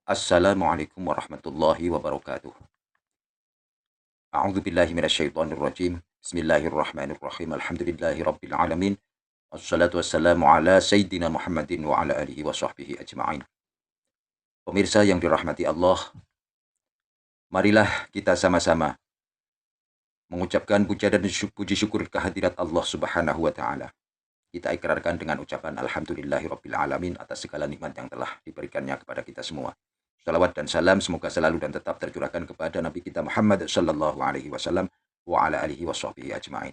Assalamualaikum warahmatullahi wabarakatuh. A'udzu billahi minasyaitonir rajim. Bismillahirrahmanirrahim. Alhamdulillahi rabbil alamin. Wassalatu wassalamu ala sayyidina Muhammadin wa ala alihi wa sahbihi ajma'in. Pemirsa yang dirahmati Allah, marilah kita sama-sama mengucapkan puja dan puji syukur kehadirat Allah Subhanahu wa taala. Kita ikrarkan dengan ucapan alhamdulillahi rabbil alamin atas segala nikmat yang telah diberikannya kepada kita semua. Salawat dan salam semoga selalu dan tetap tercurahkan kepada Nabi kita Muhammad sallallahu alaihi wasallam wa ala alihi washabbihi ajmain.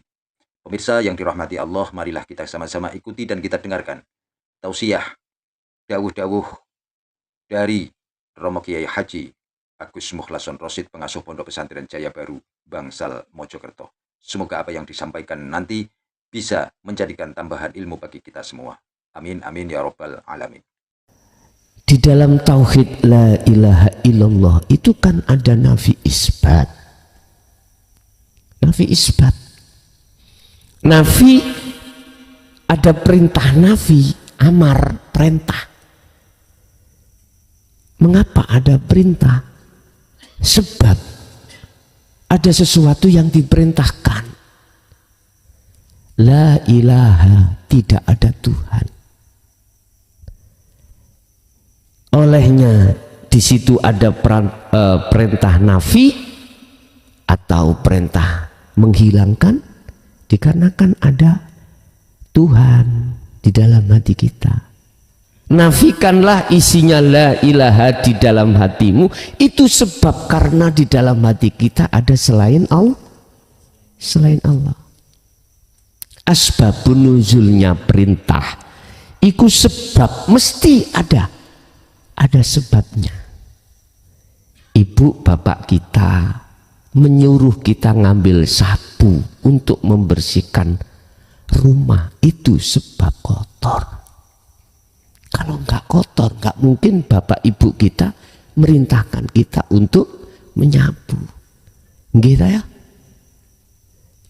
Pemirsa yang dirahmati Allah, marilah kita sama-sama ikuti dan kita dengarkan tausiah dawuh-dawuh dari Romo Kiai Haji Agus Mukhlason Rosid, pengasuh Pondok Pesantren Jaya Baru, Bangsal, Mojokerto. Semoga apa yang disampaikan nanti bisa menjadikan tambahan ilmu bagi kita semua. Amin amin ya rabbal alamin. Di dalam tauhid la ilaha illallah itu kan ada nafi isbat. Nafi isbat. Nafi ada perintah nafi, amar, perintah. Mengapa ada perintah? Sebab ada sesuatu yang diperintahkan. La ilaha, tidak ada Tuhan. Olehnya di situ ada perintah nafi atau perintah menghilangkan, dikarenakan ada Tuhan di dalam hati kita. Nafikanlah isinya la ilaha di dalam hatimu, itu sebab karena di dalam hati kita ada selain Allah. Selain Allah. Asbabun nuzulnya perintah, itu sebab mesti ada sebabnya. Ibu bapak kita menyuruh kita ngambil sapu untuk membersihkan rumah, itu sebab kotor. Kalau nggak kotor, nggak mungkin bapak ibu kita merintahkan kita untuk menyapu. Gitu ya.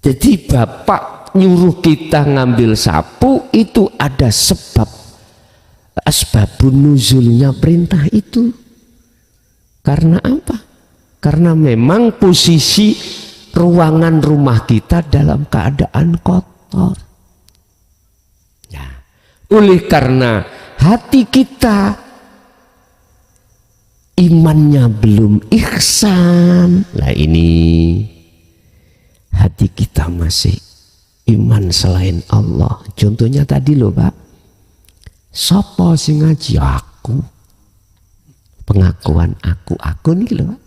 Jadi bapak nyuruh kita ngambil sapu itu ada sebab. Asbabun nuzulnya perintah itu. Karena apa? Karena memang posisi ruangan rumah kita dalam keadaan kotor. Ya. Oleh karena hati kita imannya belum ihsan. Nah ini hati kita masih iman selain Allah. Contohnya tadi loh Pak, sopo sing ngaji aku, pengakuan aku nih loh.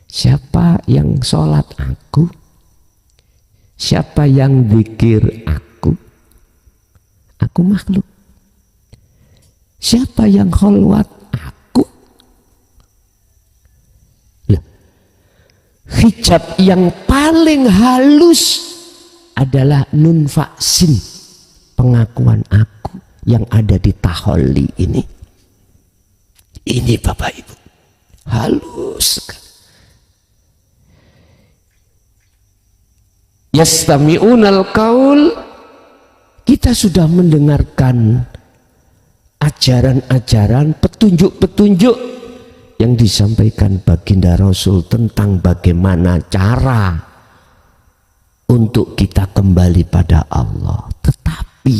Siapa yang sholat aku, siapa yang zikir aku makhluk. Siapa yang kholwat aku. Loh, hijab yang paling halus adalah nun faksin, pengakuan aku yang ada di taholli ini. Ini Bapak Ibu, halus sekali. Yastami'unal qaul, kita sudah mendengarkan ajaran-ajaran, petunjuk-petunjuk yang disampaikan baginda Rasul tentang bagaimana cara untuk kita kembali pada Allah. Tetapi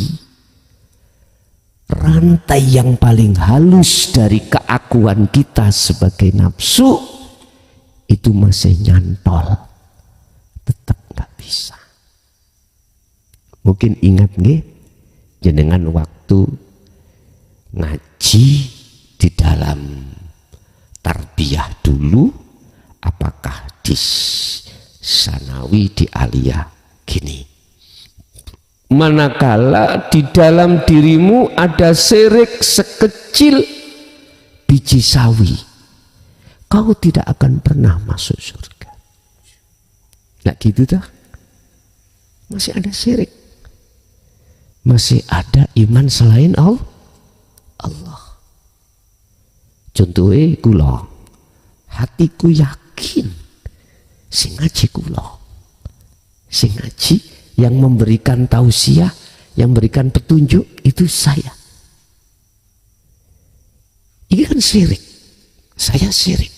rantai yang paling halus dari keakuan kita sebagai nafsu itu masih nyantol, tetap nggak bisa. Mungkin ingat nggih jenengan waktu ngaji di dalam tarbiyah dulu, apakah di sanawi, di aliyah, gini, manakala di dalam dirimu ada syirik sekecil biji sawi, kau tidak akan pernah masuk surga. Nah gitu dah, masih ada syirik, masih ada iman selain Allah. Contohnya kula, hatiku yakin sing ngaji kula, sing ngaji yang memberikan tausiah, yang memberikan petunjuk itu saya. Ini kan syirik. Saya syirik.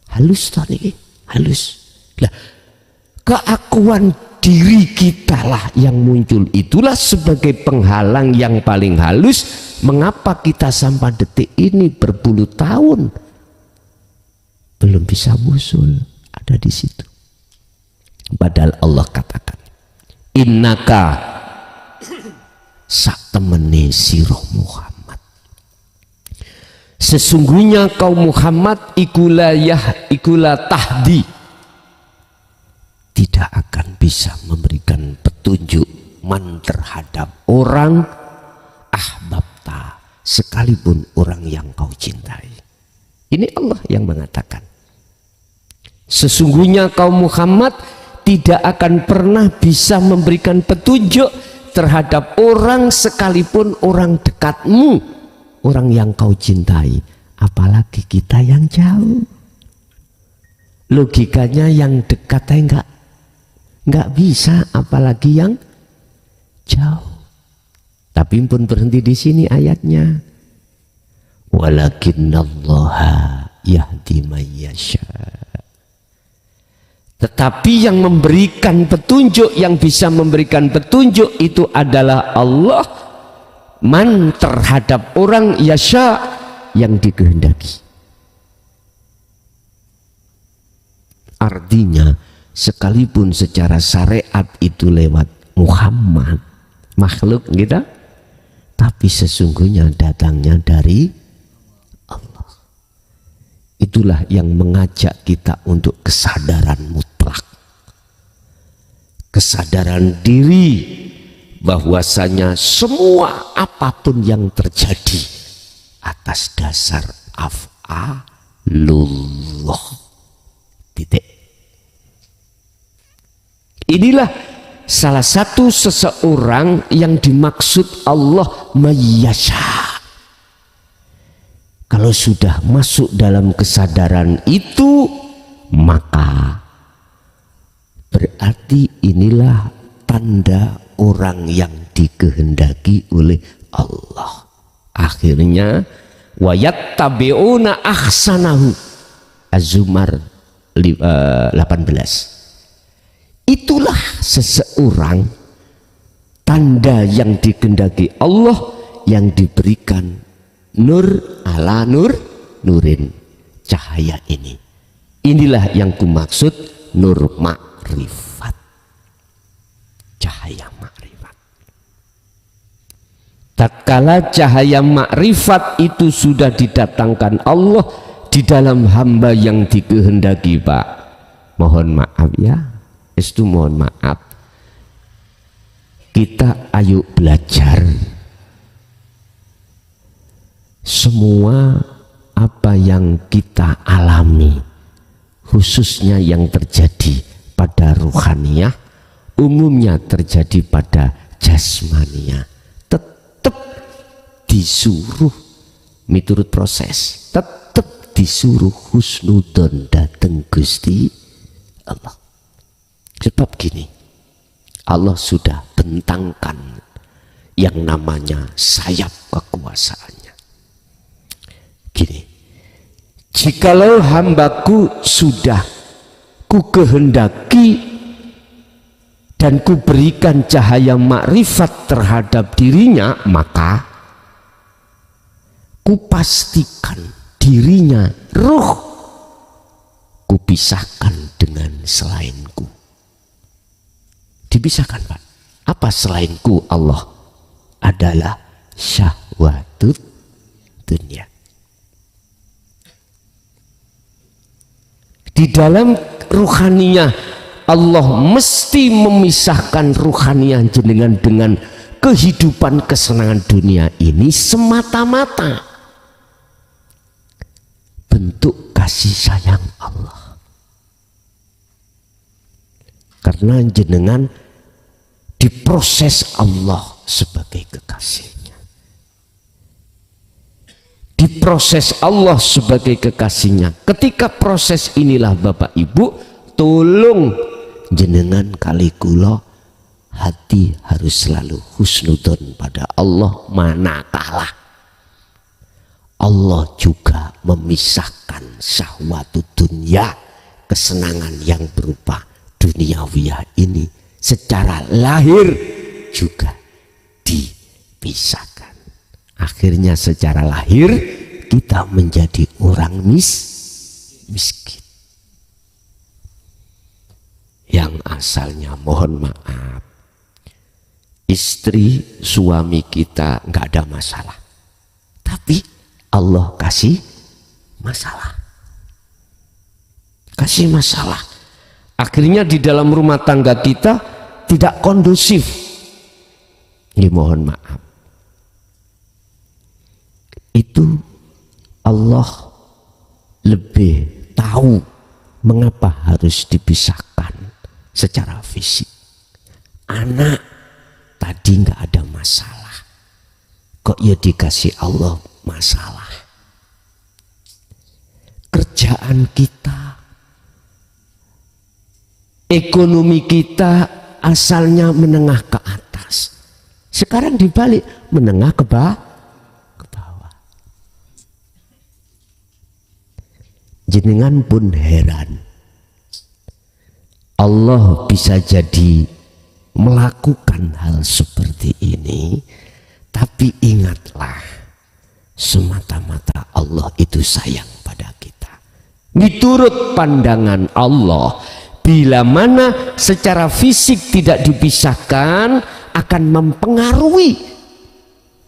Halus tadi, halus. Lah, keakuan diri kita lah yang muncul, itulah sebagai penghalang yang paling halus. Mengapa kita sampai detik ini berpuluh tahun belum bisa wusul, ada di situ. Padahal Allah katakan, innaka sak temene sira Muhammad, sesungguhnya kau Muhammad ikulah tahdi, tidak akan bisa memberikan petunjuk man terhadap orang ahbabta, sekalipun orang yang kau cintai. Ini Allah yang mengatakan, sesungguhnya kaum Muhammad tidak akan pernah bisa memberikan petunjuk terhadap orang sekalipun orang dekatmu, orang yang kau cintai, apalagi kita yang jauh. Logikanya yang dekat enggak bisa, apalagi yang jauh. Tapi pun berhenti di sini ayatnya. Walakinnallaha yahdi may yasha. Tetapi yang memberikan petunjuk, yang bisa memberikan petunjuk itu adalah Allah, man terhadap orang yasha, yang dikehendaki. Artinya sekalipun secara syariat itu lewat Muhammad, makhluk kita, tapi sesungguhnya datangnya dari Allah. Itulah yang mengajak kita untuk kesadaran mutlak, kesadaran diri bahwasanya semua apapun yang terjadi atas dasar af'alullah. Titik. Inilah salah satu seseorang yang dimaksud Allah mayyasha. Kalau sudah masuk dalam kesadaran itu, maka berarti inilah tanda orang yang dikehendaki oleh Allah. Akhirnya wayattabi'una ahsanahu, Az-Zumar 18. Itulah seseorang tanda yang dikehendaki Allah, yang diberikan nur ala nurin, cahaya ini. Inilah yang kumaksud nur makrifat, cahaya makrifat. Tatkala cahaya makrifat itu sudah didatangkan Allah di dalam hamba yang dikehendaki, Pak, mohon maaf ya, itu mohon maaf, kita ayo belajar semua apa yang kita alami, khususnya yang terjadi pada ruhaniyah, umumnya terjadi pada jasmaniyah, tetap disuruh miturut proses, tetap disuruh husnudon dateng Gusti Allah. Sebab gini, Allah sudah bentangkan yang namanya sayap kekuasaannya. Gini, jikalau hambaku sudah ku kehendaki dan ku berikan cahaya makrifat terhadap dirinya, maka ku pastikan dirinya ruh ku pisahkan dengan selainku. Dipisahkan, Pak. Apa selainku Allah? Adalah syahwatut dunia. Di dalam ruhaniyah Allah mesti memisahkan ruhaniyah jenengan dengan kehidupan kesenangan dunia ini semata-mata bentuk kasih sayang Allah. Karena jenengan diproses Allah sebagai kekasihnya, diproses Allah sebagai kekasihnya. Ketika proses inilah Bapak Ibu, tolong jenengan kali kula hati harus selalu husnudon pada Allah, manakala Allah juga memisahkan syahwat dunia, kesenangan yang berupa duniawiyah ini secara lahir juga dipisahkan. Akhirnya secara lahir kita menjadi orang miskin. Yang asalnya, mohon maaf, istri suami kita nggak ada masalah, tapi Allah kasih masalah. Kasih masalah. Akhirnya di dalam rumah tangga kita tidak kondusif. Ini mohon maaf. Itu Allah lebih tahu mengapa harus dipisahkan secara fisik. Anak tadi nggak ada masalah, kok ya dikasih Allah masalah. Kerjaan kita, ekonomi kita asalnya menengah ke atas, sekarang dibalik menengah ke bawah. Jenengan pun heran, Allah bisa jadi melakukan hal seperti ini, tapi ingatlah, semata-mata Allah itu sayang pada kita. Diturut pandangan Allah, bila mana secara fisik tidak dipisahkan akan mempengaruhi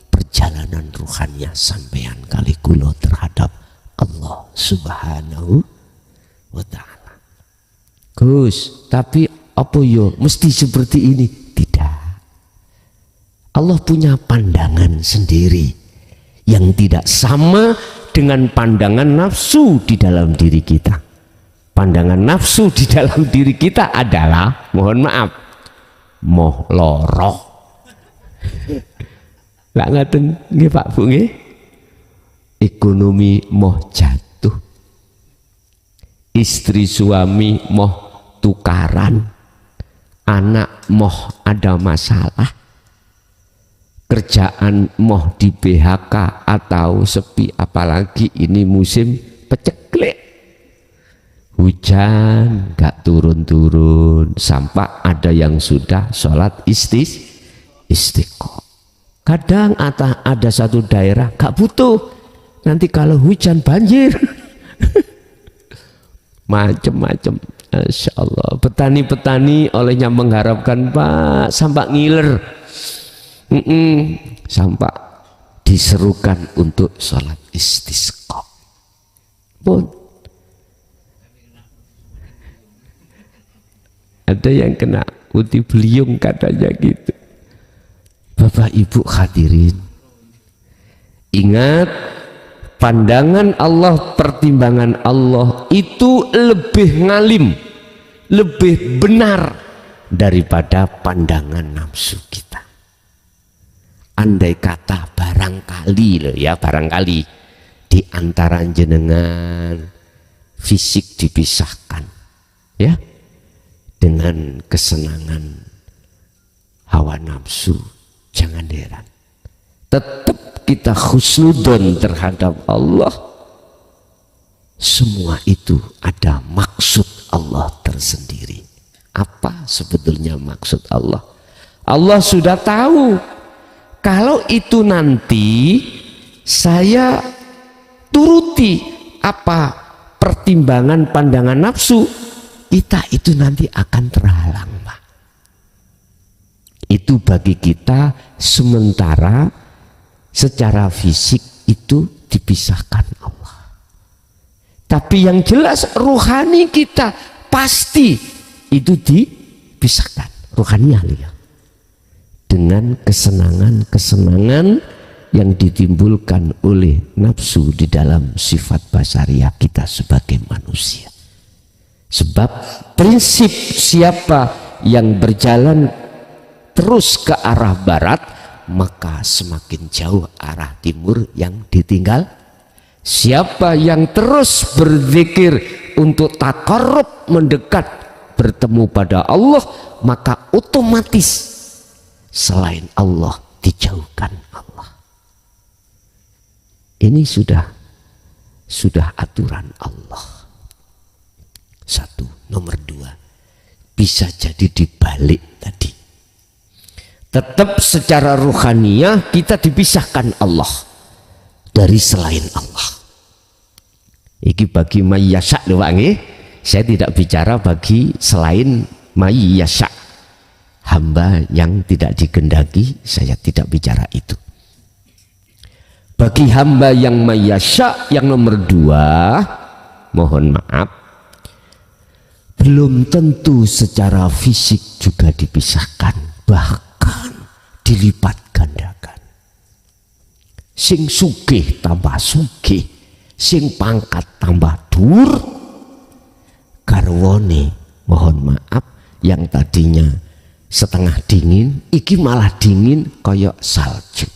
perjalanan ruhannya sampean kali kula terhadap Allah Subhanahu wa ta'ala. Gus, tapi apa yo mesti seperti ini? Tidak. Allah punya pandangan sendiri yang tidak sama dengan pandangan nafsu di dalam diri kita. Pandangan nafsu di dalam diri kita adalah, mohon maaf, moh loroh. Lah ngaten nggih Pak Bu nggih. Ekonomi moh jatuh, istri suami moh tukaran, anak moh ada masalah, kerjaan moh di PHK atau sepi, apalagi ini musim peceklek, hujan gak turun-turun, sampai ada yang sudah sholat istiqomah. Kadang ada satu daerah gak butuh, nanti kalau hujan banjir. Macem-macem. Masya Allah. Petani-petani olehnya mengharapkan, Pak, sampai ngiler, sampai diserukan untuk sholat istisqa. Pun ada yang kena uti beliung katanya gitu. Bapak Ibu hadirin, ingat, pandangan Allah, pertimbangan Allah itu lebih ngalim, lebih benar daripada pandangan nafsu kita. Andai kata barangkali loh ya, barangkali di antara jenengan fisik dipisahkan ya dengan kesenangan hawa nafsu, jangan heran, tetap kita husnudon terhadap Allah. Semua itu ada maksud Allah tersendiri. Apa sebetulnya maksud Allah? Allah sudah tahu kalau itu nanti saya turuti apa pertimbangan pandangan nafsu, kita itu nanti akan terhalang, Pak. Itu bagi kita sementara secara fisik itu dipisahkan Allah. Tapi yang jelas ruhani kita pasti itu dipisahkan. Ruhaniyah ya. Dengan kesenangan-kesenangan yang ditimbulkan oleh nafsu di dalam sifat basariah kita sebagai manusia. Sebab prinsip siapa yang berjalan terus ke arah barat, maka semakin jauh arah timur yang ditinggal. Siapa yang terus berzikir untuk taqarrub, mendekat, bertemu pada Allah, maka otomatis selain Allah dijauhkan Allah. Ini sudah aturan Allah. Satu. Nomor dua, bisa jadi dibalik tadi. Tetap secara ruhaniyah kita dipisahkan Allah dari selain Allah. Iki bagi mayyasya lho Pak nggih. Saya tidak bicara bagi selain mayyasya. Hamba yang tidak dikehendaki, saya tidak bicara itu. Bagi hamba yang mayyasya yang nomor dua, mohon maaf, belum tentu secara fisik juga dipisahkan, bahkan dilipat gandakan. Sing sugih tambah sugih, sing pangkat tambah dur. Garwane mohon maaf yang tadinya setengah dingin, iki malah dingin koyok salju.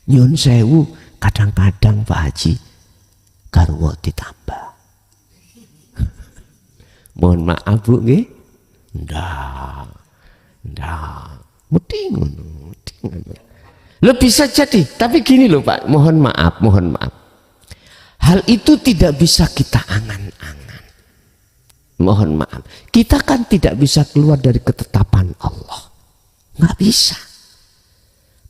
Nyun sewu, kadang-kadang Pak Haji garwa ditambah. Mohon maaf Bu nggih. Ndak. Muding. Lo bisa jadi, tapi gini loh Pak, mohon maaf. Hal itu tidak bisa kita angan-angan. Mohon maaf, kita kan tidak bisa keluar dari ketetapan Allah. Nggak bisa.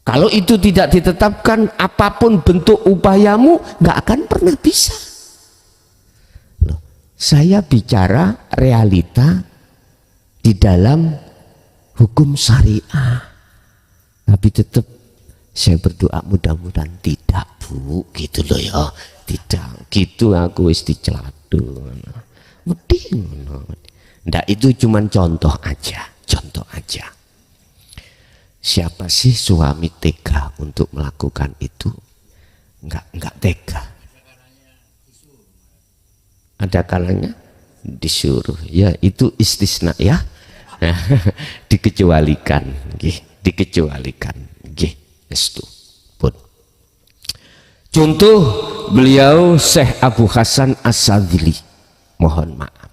Kalau itu tidak ditetapkan, apapun bentuk upayamu nggak akan pernah bisa. Loh, saya bicara realita di dalam hukum syariah, tapi tetap saya berdoa mudah-mudahan tidak Bu, gitu loh ya. Tidak, gitu aku wis diceladuk. Nggak, itu cuman contoh aja. Siapa sih suami tega untuk melakukan itu? Enggak tega. Ada kalanya disuruh, ya itu istisna ya. Dikecualikan, Estu pun. Contoh beliau Syekh Abu Hasan As-Sadzili. Mohon maaf,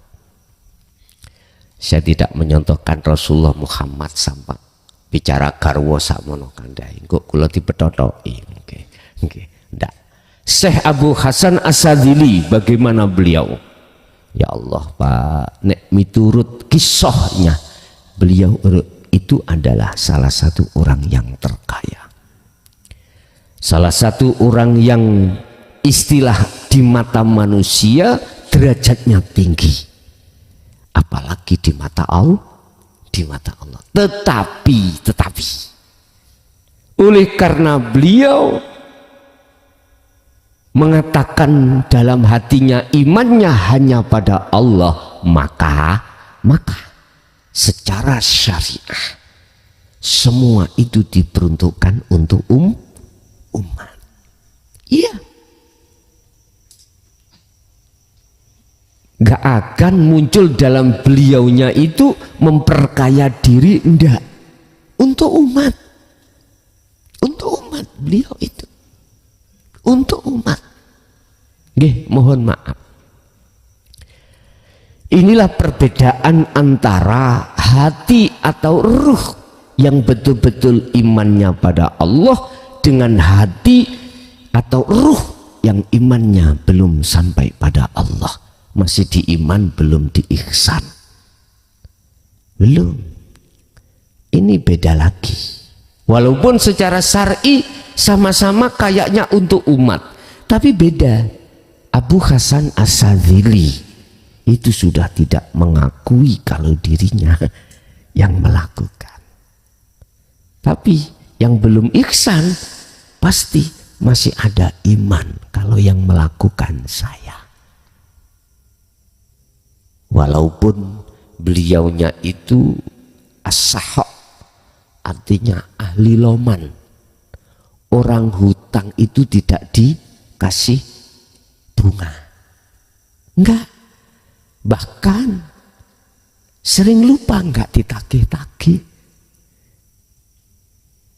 saya tidak menyontohkan Rasulullah Muhammad sampai bicara garwa samono kandhai kok kula dipetotoki. Ndak. Syekh Abu Hasan As-Sadzili, bagaimana beliau? Ya Allah Pak, nek miturut kisahnya, beliau itu adalah salah satu orang yang terkaya, salah satu orang yang istilah di mata manusia derajatnya tinggi, apalagi di mata Allah. Tetapi oleh karena beliau mengatakan dalam hatinya imannya hanya pada Allah, maka secara syariah semua itu diperuntukkan untuk umat. Iya. Gak akan muncul dalam beliaunya itu memperkaya diri, enggak, untuk umat beliau itu untuk umat. Mohon maaf, inilah perbedaan antara hati atau ruh yang betul-betul imannya pada Allah dengan hati atau ruh yang imannya belum sampai pada Allah, masih di iman belum di ihsan. Belum. Ini beda lagi. Walaupun secara syar'i sama-sama kayaknya untuk umat, tapi beda. Abu Hasan As-Sadzili itu sudah tidak mengakui kalau dirinya yang melakukan. Tapi yang belum ihsan pasti masih ada iman kalau yang melakukan saya. Walaupun beliaunya itu as-sahak, artinya ahli loman, orang hutang itu tidak dikasih bunga, enggak, bahkan sering lupa, enggak ditagih-tagih.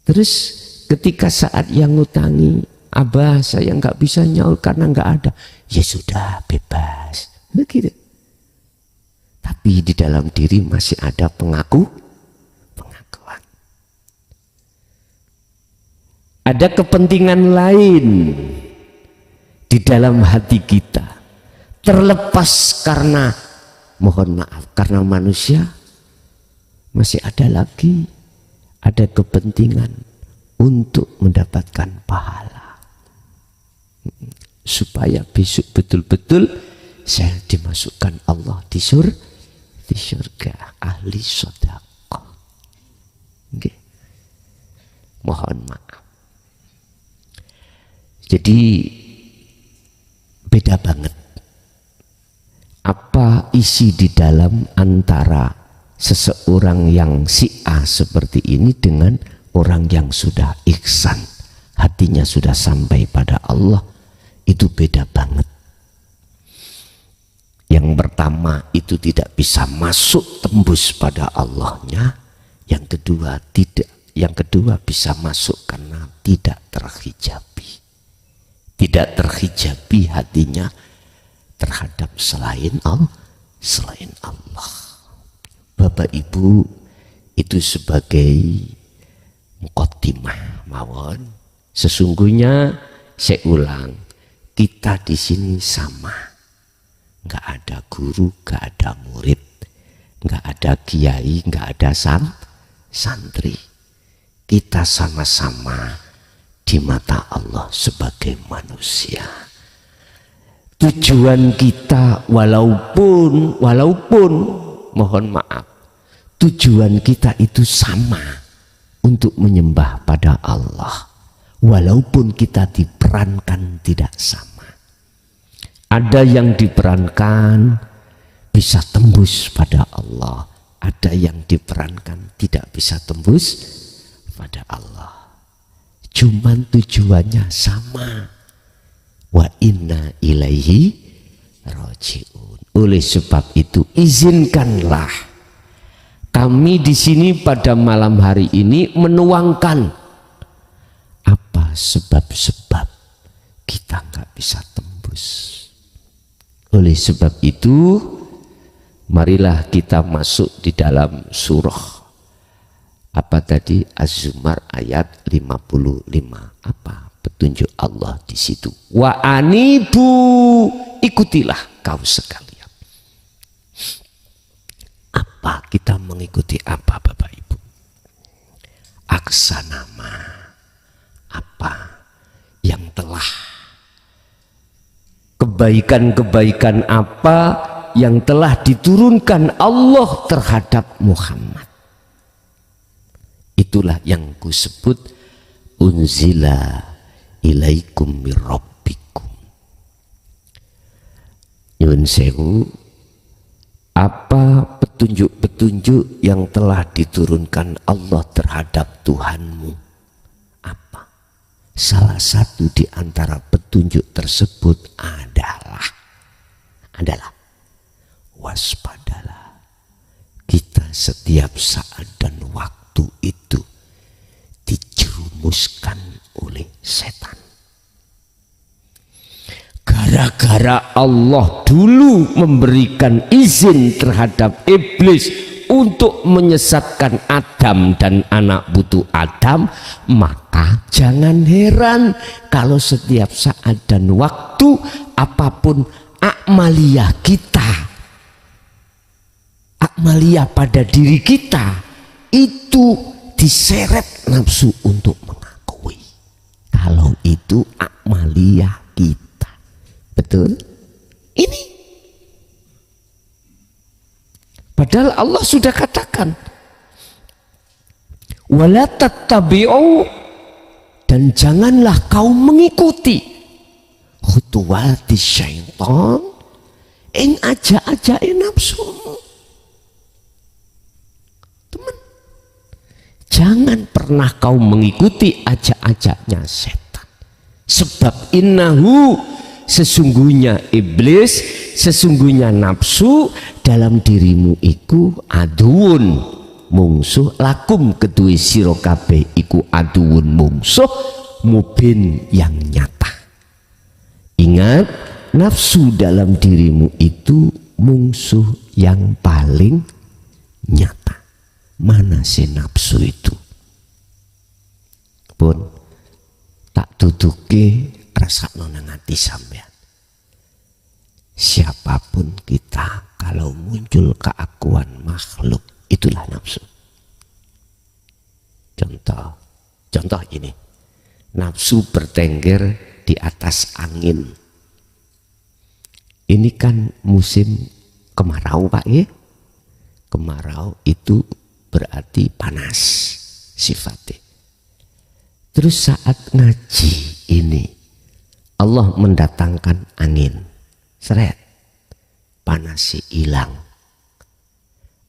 Terus ketika saat yang ngutangi, Abah saya enggak bisa nyaur karena enggak ada, ya sudah bebas, begitu. Tapi di dalam diri masih ada pengakuan. Ada kepentingan lain di dalam hati kita, terlepas karena, mohon maaf, karena manusia, masih ada lagi, ada kepentingan untuk mendapatkan pahala, supaya besok betul-betul saya dimasukkan Allah di surga, ahli sedekah. Okay. Mohon maaf. Jadi beda banget apa isi di dalam antara seseorang yang si A seperti ini dengan orang yang sudah ihsan, hatinya sudah sampai pada Allah. Itu beda banget. Yang pertama itu tidak bisa masuk tembus pada Allahnya. Yang kedua tidak. Yang kedua bisa masuk karena tidak terhijabi. Tidak terhijabi hatinya terhadap selain Allah. Bapak Ibu, itu sebagai muqaddimah mawon. Sesungguhnya saya ulang, kita di sini sama. Nggak ada guru, nggak ada murid, nggak ada kiai, nggak ada santri. Kita sama-sama di mata Allah sebagai manusia. Tujuan kita walaupun mohon maaf, tujuan kita itu sama, untuk menyembah pada Allah, walaupun kita diperankan tidak sama. Ada yang diperankan bisa tembus pada Allah, ada yang diperankan tidak bisa tembus pada Allah. Cuman tujuannya sama. Wa inna ilaihi rajiun. Oleh sebab itu izinkanlah kami di sini pada malam hari ini menuangkan apa sebab-sebab kita nggak bisa tembus. Oleh sebab itu, marilah kita masuk di dalam surah apa tadi, Az-Zumar ayat 55. Apa petunjuk Allah di situ? Wa anibu, ikutilah kau sekalian. Apa kita mengikuti apa Bapak Ibu? Aksanama, apa yang telah, kebaikan-kebaikan apa yang telah diturunkan Allah terhadap Muhammad. Itulah yang kusebut unzila ilaikum mir rabbikum. Nyuwun sewu, apa petunjuk-petunjuk yang telah diturunkan Allah terhadap Tuhanmu? Apa? Salah satu di antara petunjuk tersebut adalah waspadalah. Kita setiap saat dan waktu itu dijerumuskan oleh setan. Gara-gara Allah dulu memberikan izin terhadap iblis untuk menyesatkan Adam dan anak putu Adam, maka jangan heran kalau setiap saat dan waktu apapun akmaliyah kita, akmaliyah pada diri kita itu diseret nafsu untuk mengakui kalau itu akmaliyah kita. Betul? Ini padahal Allah sudah katakan wala tattabi'u, dan janganlah kau mengikuti khutuwati syaitan ing aja-ajae nafsumu. Teman, jangan pernah kau mengikuti ajak-ajaknya setan, sebab innahu, sesungguhnya iblis, sesungguhnya nafsu dalam dirimu iku aduun, mungsuh, lakum kedue sira kabeh iku aduun, mungsuh, mubin, yang nyata. Ingat, nafsu dalam dirimu itu mungsuh yang paling nyata. Mana sih nafsu itu? Pun tak tutuke rasakno nang ati sampean. Siapapun kita, kalau muncul keakuan makhluk, itulah nafsu. Contoh ini, nafsu bertengger di atas angin. Ini kan musim kemarau Pak ya. Kemarau itu berarti panas sifatnya. Terus saat ngaji ini, Allah mendatangkan angin. Seret, panasnya hilang.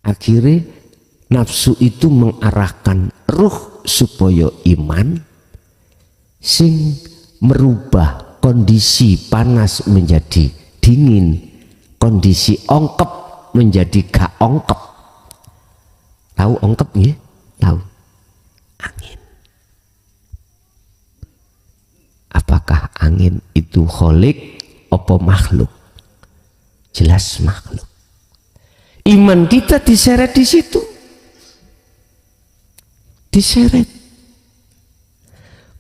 Akhirnya nafsu itu mengarahkan ruh supaya iman, sing merubah kondisi panas menjadi dingin, kondisi ongkep menjadi gak ongkep. Tahu ongkep nggih? Tahu. Angin. Apakah angin itu kholik apa makhluk? Jelas makhluk. Iman kita diseret di situ. Diseret.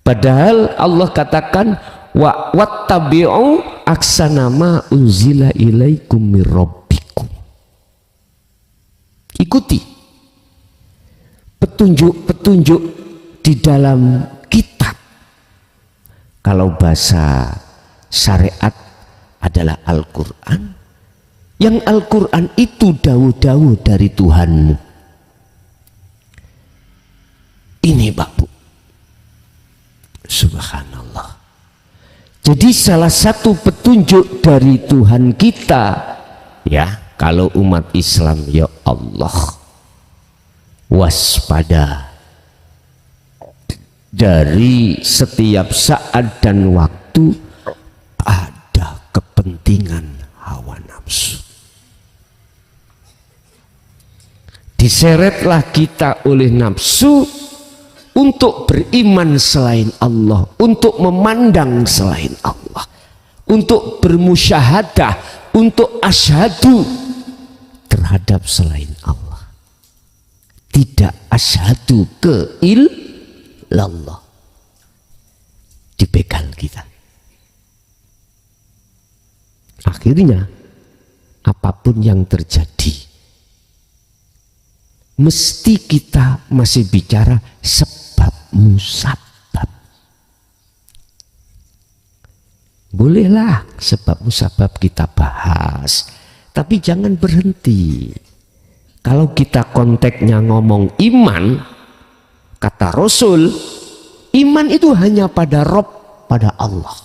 Padahal Allah katakan wa wattabi'u aksana ma unzila ilaikum mir rabbikum. Ikuti petunjuk-petunjuk di dalam kitab. Kalau bahasa syariat adalah Al-Quran. Yang Al-Quran itu dawuh-dawuh dari Tuhanmu. Ini Pak Bu, subhanallah. Jadi salah satu petunjuk dari Tuhan kita, ya, kalau umat Islam, ya Allah, waspada dari setiap saat dan waktu ada kepentingan hawa nafsu. Diseretlah kita oleh nafsu untuk beriman selain Allah, untuk memandang selain Allah, untuk bermusyahadah, untuk asyhadu terhadap selain Allah. Tidak asyhadu ke illallah. Dibegal kita. Akhirnya apapun yang terjadi, mesti kita masih bicara sebab musabab. Bolehlah sebab musabab kita bahas, tapi jangan berhenti. Kalau kita konteksnya ngomong iman, kata Rasul, iman itu hanya pada Rob, pada Allah.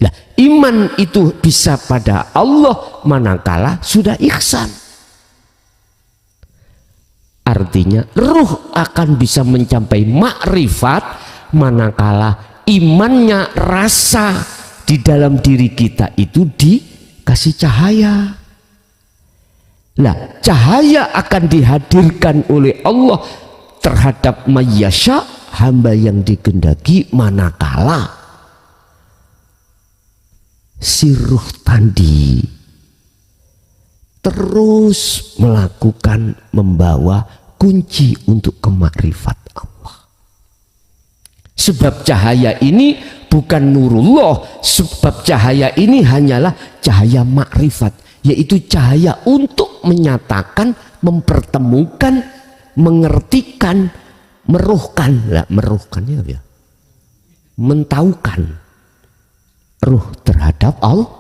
Nah, iman itu bisa pada Allah manakala sudah ihsan. Artinya ruh akan bisa mencapai makrifat manakala imannya, rasa di dalam diri kita itu dikasih cahaya. Nah, cahaya akan dihadirkan oleh Allah terhadap mayyasya, hamba yang dikehendaki, manakala si ruh tadi terus melakukan, membawa kunci untuk kemakrifat Allah. Sebab cahaya ini bukan nurullah, sebab cahaya ini hanyalah cahaya makrifat, yaitu cahaya untuk menyatakan, mempertemukan, mengertikan, meruhkan. Lah, meruhkannya ya, mentaukan ruh terhadap Allah.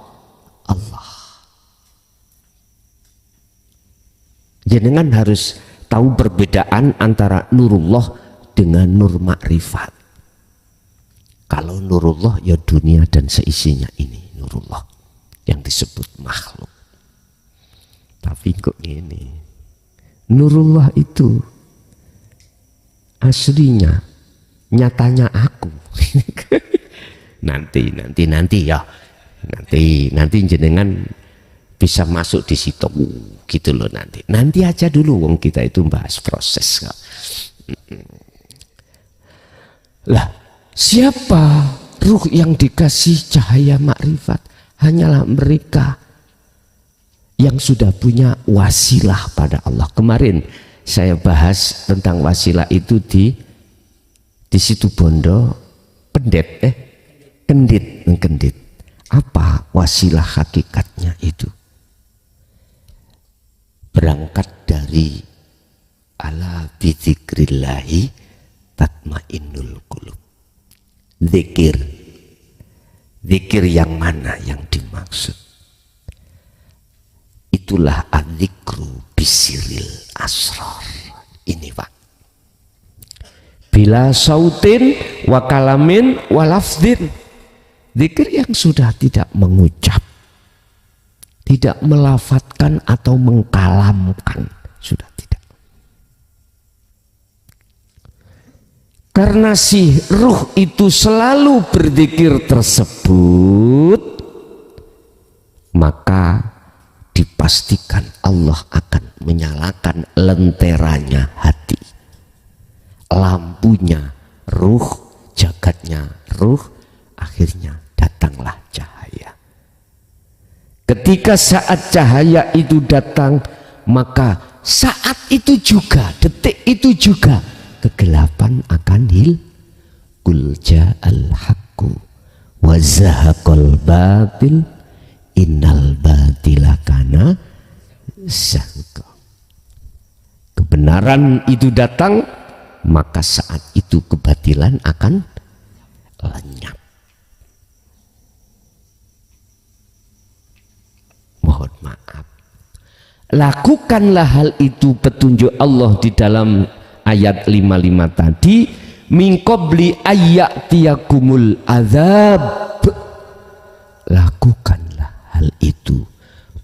Jenengan harus tahu perbedaan antara nurullah dengan nur makrifat. Kalau nurullah ya dunia dan seisinya ini nurullah yang disebut makhluk. Tapi kok ini nurullah itu aslinya, nyatanya aku. nanti ya, nanti jenengan bisa masuk di situ gitu loh. Nanti aja dulu, wong kita itu bahas proses kok. Lah, siapa ruh yang dikasih cahaya makrifat? Hanyalah mereka yang sudah punya wasilah pada Allah. Kemarin saya bahas tentang wasilah itu di Situbondo, kendit. Apa wasilah hakikatnya itu? Berangkat dari ala bidzikrillahi tatmainnul qulub. Zikir yang mana yang dimaksud? Itulah adzikru bisiril asrar. Ini Pak, bila sautin wa kalamin wa lafdin, zikir yang sudah tidak mengucap, tidak melafatkan atau mengkalamkan, sudah tidak. Karena si ruh itu selalu berzikir tersebut, maka dipastikan Allah akan menyalakan lenteranya hati, lampunya ruh, jagatnya ruh. Akhirnya datanglah cahaya. Ketika saat cahaya itu datang, maka saat itu juga, detik itu juga, kegelapan akan qul ja'al haqqu wa zahaqal batil innal batila kana zahuqa. Kebenaran itu datang, maka saat itu kebatilan akan lenyap. Mohon maaf, lakukanlah hal itu, petunjuk Allah di dalam ayat 55 tadi, min qabli ayyatiyakumul azab. Lakukanlah hal itu,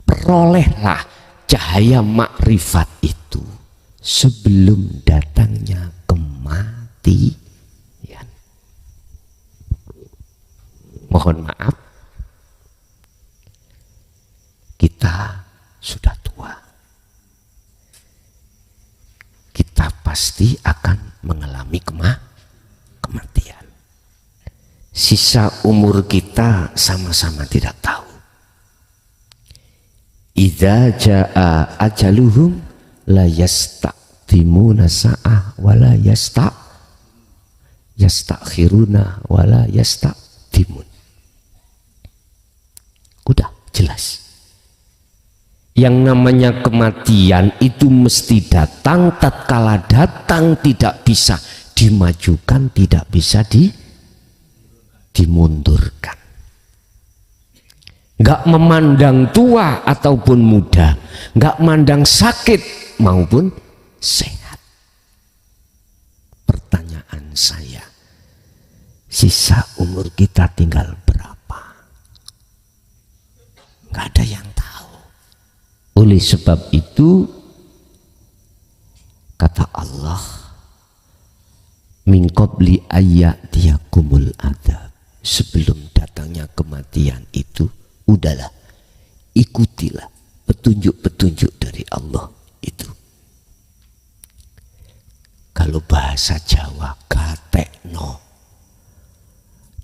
perolehlah cahaya makrifat itu sebelum datangnya kematian. Mohon maaf, kita sudah tua, kita pasti akan mengalami kematian. Sisa umur kita sama-sama tidak tahu. Idza jaa ajaluhum la yastaqdimuna sa'ah wa la yastakhiruna wa la yastaqdimun. Udah jelas. Yang namanya kematian itu mesti datang, tatkala datang tidak bisa dimajukan, tidak bisa dimundurkan. Nggak memandang tua ataupun muda, nggak memandang sakit maupun sehat. Pertanyaan saya, sisa umur kita tinggal berapa? Nggak ada yang tahu. Oleh sebab itu kata Allah, min qabli ayyatiyakumul adzab, sebelum datangnya kematian itu, udahlah, ikutilah petunjuk-petunjuk dari Allah itu. Kalau bahasa Jawa, gatekno,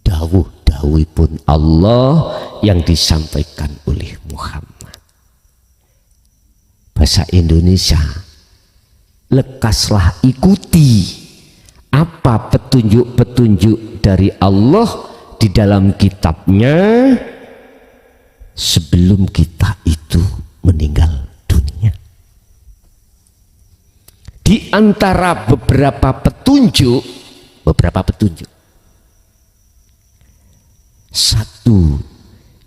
dawuh-dawuhipun Allah yang disampaikan oleh Muhammad. Bahasa Indonesia, lekaslah ikuti apa petunjuk-petunjuk dari Allah di dalam kitabnya sebelum kita itu meninggal dunia. Di antara beberapa petunjuk, satu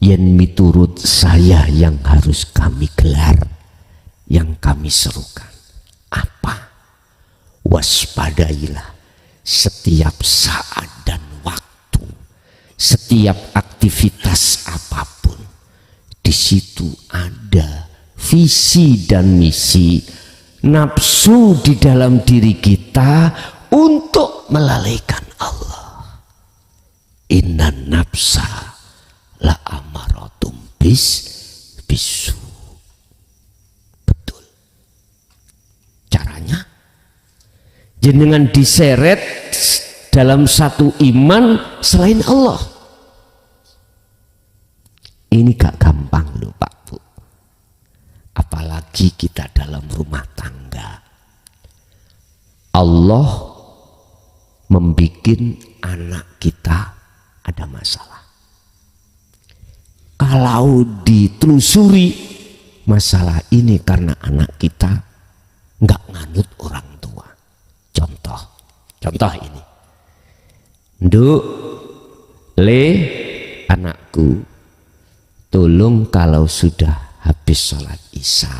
yang miturut saya yang harus kami gelar, yang kami serukan, apa? Waspadailah setiap saat dan waktu, setiap aktivitas apapun, di situ ada visi dan misi nafsu di dalam diri kita untuk melalaikan Allah. Innan nafsa la amaratum bisu. Caranya jenengan diseret dalam satu iman selain Allah. Ini gak gampang loh Pak Bu, apalagi kita dalam rumah tangga. Allah membikin anak kita ada masalah, Kalau ditelusuri masalah ini karena anak kita nggak nganut orang tua. Contoh ini. Nduk, Le, anakku, tolong kalau sudah habis sholat isya,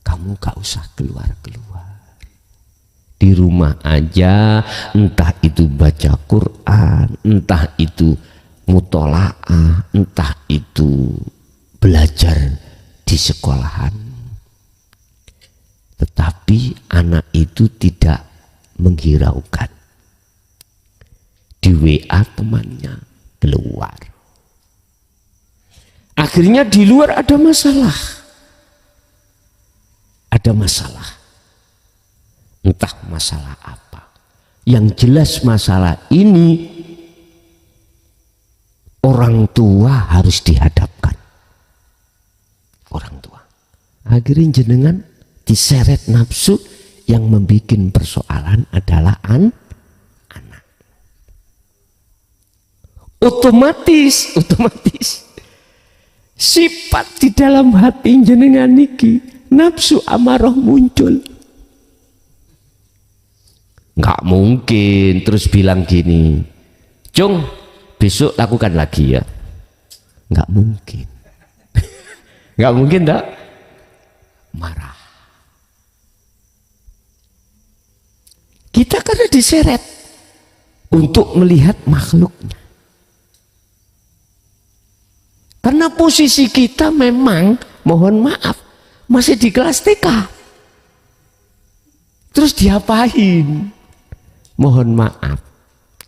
kamu gak usah keluar-keluar. Di rumah aja, entah itu baca Quran, entah itu mutolaah, entah itu belajar di sekolahan. Tetapi anak itu tidak menghiraukan. Di WA temannya keluar. Akhirnya di luar ada masalah. Ada masalah. Entah masalah apa. Yang jelas masalah ini orang tua harus dihadapkan. Orang tua. Akhirnya jenengan diseret nafsu, yang membuat persoalan adalah anak. Otomatis sifat di dalam hati jenengan niki nafsu amarah muncul. Nggak mungkin terus bilang gini, Cung, besok lakukan lagi ya. Nggak mungkin. Nggak mungkin tak? Marah. Kita karena diseret untuk melihat makhluknya. Karena posisi kita memang, mohon maaf, masih di kelas TK. Terus diapain? Mohon maaf.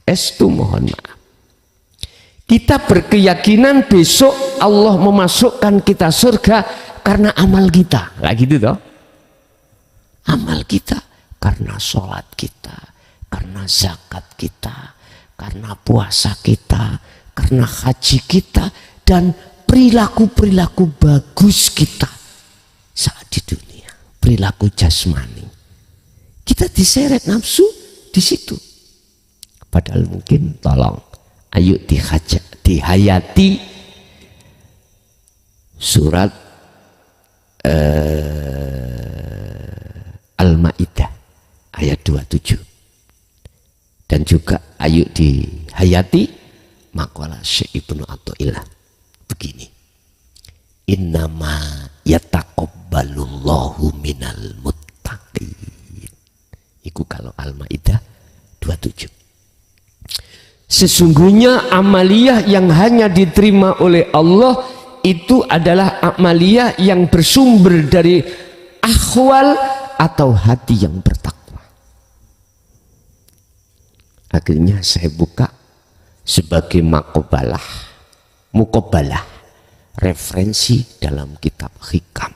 Estu mohon maaf. Kita berkeyakinan besok Allah memasukkan kita surga karena amal kita. Kayak gitu toh? Amal kita karena sholat kita, karena zakat kita, karena puasa kita, karena haji kita, dan perilaku-perilaku bagus kita saat di dunia, perilaku jasmani. Kita diseret nafsu di situ. Padahal mungkin tolong, ayo dihayati surat Al-Maidah ayat 27. Dan juga ayo dihayati maqalah Syekh Ibnu Athaillah. Begini, innama yataqabbalullahu minal muttaqin. Iku kalau Al-Maidah 27. Sesungguhnya amaliyah yang hanya diterima oleh Allah itu adalah amaliyah yang bersumber dari akhwal atau hati yang bertakwa. Akhirnya saya buka sebagai muqabbalah referensi dalam kitab Hikam,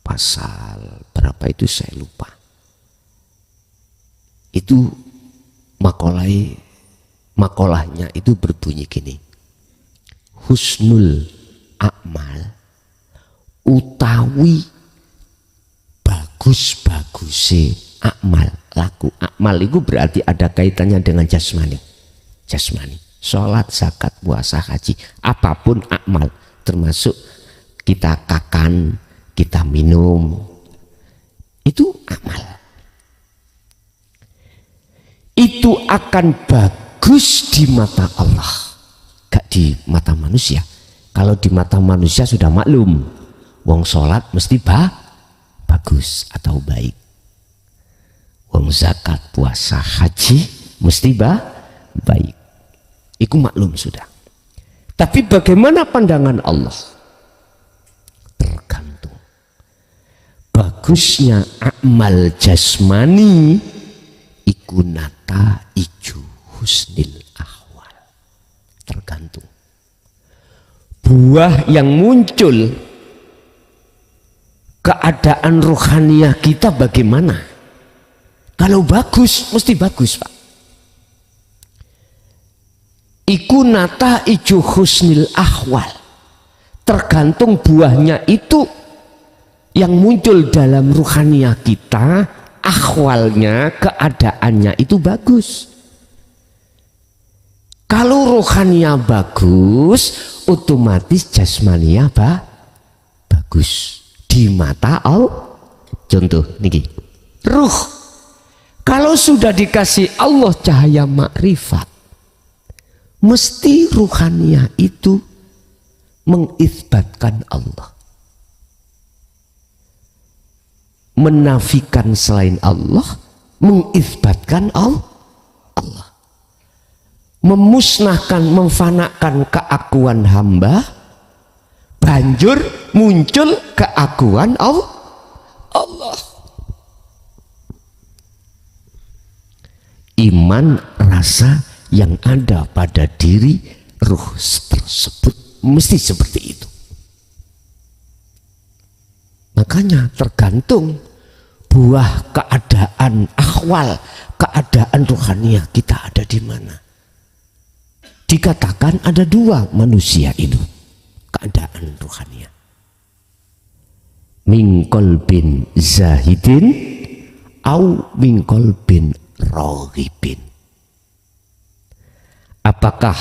pasal berapa itu saya lupa. Itu makolahnya itu berbunyi gini, husnul a'mal utawi bagus-baguse amal, laku amal itu berarti ada kaitannya dengan jasmani. Sholat, zakat, puasa, haji, apapun amal, termasuk kita makan, kita minum, itu amal. Itu akan bagus di mata Allah, gak di mata manusia. Kalau di mata manusia sudah maklum, wong sholat mesti bagus atau baik, wong zakat, puasa, haji mesti baik. Itu maklum sudah. Tapi bagaimana pandangan Allah? Tergantung. Bagusnya amal jasmani iku nata iju husnil ahwal. Tergantung. Buah yang muncul keadaan rohaniah kita bagaimana? Kalau bagus, mesti bagus, Pak. Iku nata ijo husnil ahwal. Tergantung buahnya itu yang muncul dalam ruhaniah kita, ahwalnya, keadaannya itu bagus. Kalau rohania bagus, otomatis jasmania bagus di mata Allah. Contoh niki, ruh kalau sudah dikasih Allah cahaya makrifat, mesti ruhania itu mengisbatkan Allah, menafikan selain Allah, mengisbatkan Allah, memusnahkan, memfanakan keakuan hamba, banjur muncul keakuan Allah. Iman rasa yang ada pada diri ruh tersebut mesti seperti itu. Makanya tergantung buah keadaan akhwal, keadaan rohaniah kita ada di mana. Dikatakan ada dua manusia itu keadaan rohaniah. Min qalbin zahidin au min qalbin raghibin. Apakah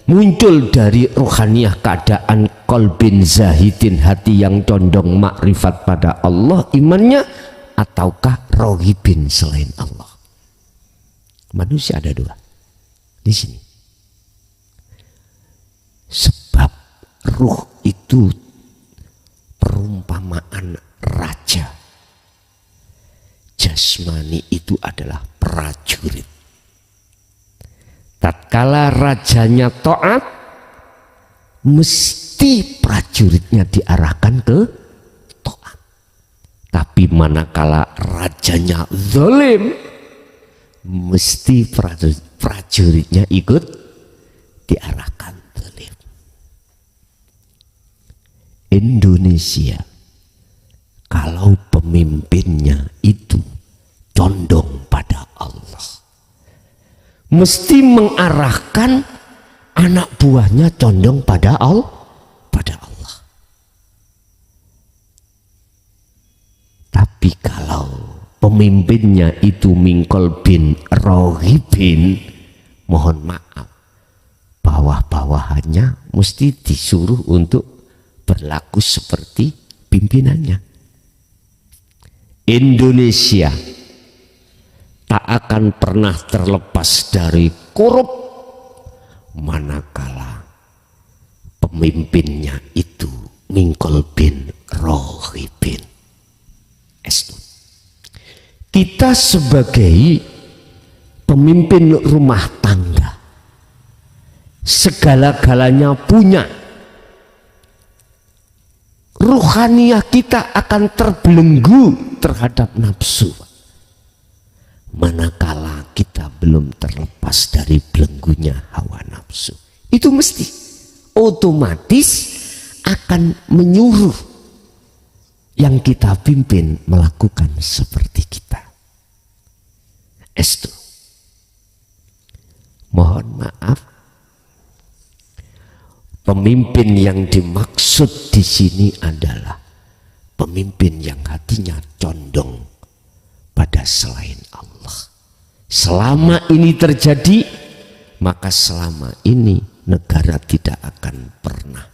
muncul dari rohaniah keadaan qalbin zahidin, hati yang condong makrifat pada Allah imannya, ataukah raghibin selain Allah? Manusia ada dua di sini. Sebab ruh itu perumpamaan raja, jasmani itu adalah prajurit. Tatkala rajanya taat, mesti prajuritnya diarahkan ke taat. Tapi manakala rajanya zalim, mesti prajuritnya ikut diarahkan zalim. Indonesia kalau pemimpinnya itu condong pada Allah, mesti mengarahkan anak buahnya condong pada Allah. Tapi kalau pemimpinnya itu mingkol bin rohibin, mohon maaf, bawah-bawahannya mesti disuruh untuk berlaku seperti pimpinannya. Indonesia tak akan pernah terlepas dari korup manakala pemimpinnya itu mingkol bin rohibin. Kita sebagai pemimpin rumah tangga, segala-galanya punya, ruhaniah kita akan terbelenggu terhadap nafsu manakala kita belum terlepas dari belenggunya hawa nafsu. Itu mesti otomatis akan menyuruh yang kita pimpin melakukan seperti kita. Mohon maaf, pemimpin yang dimaksud di sini adalah pemimpin yang hatinya condong pada selain Allah. Selama ini terjadi, maka selama ini negara tidak akan pernah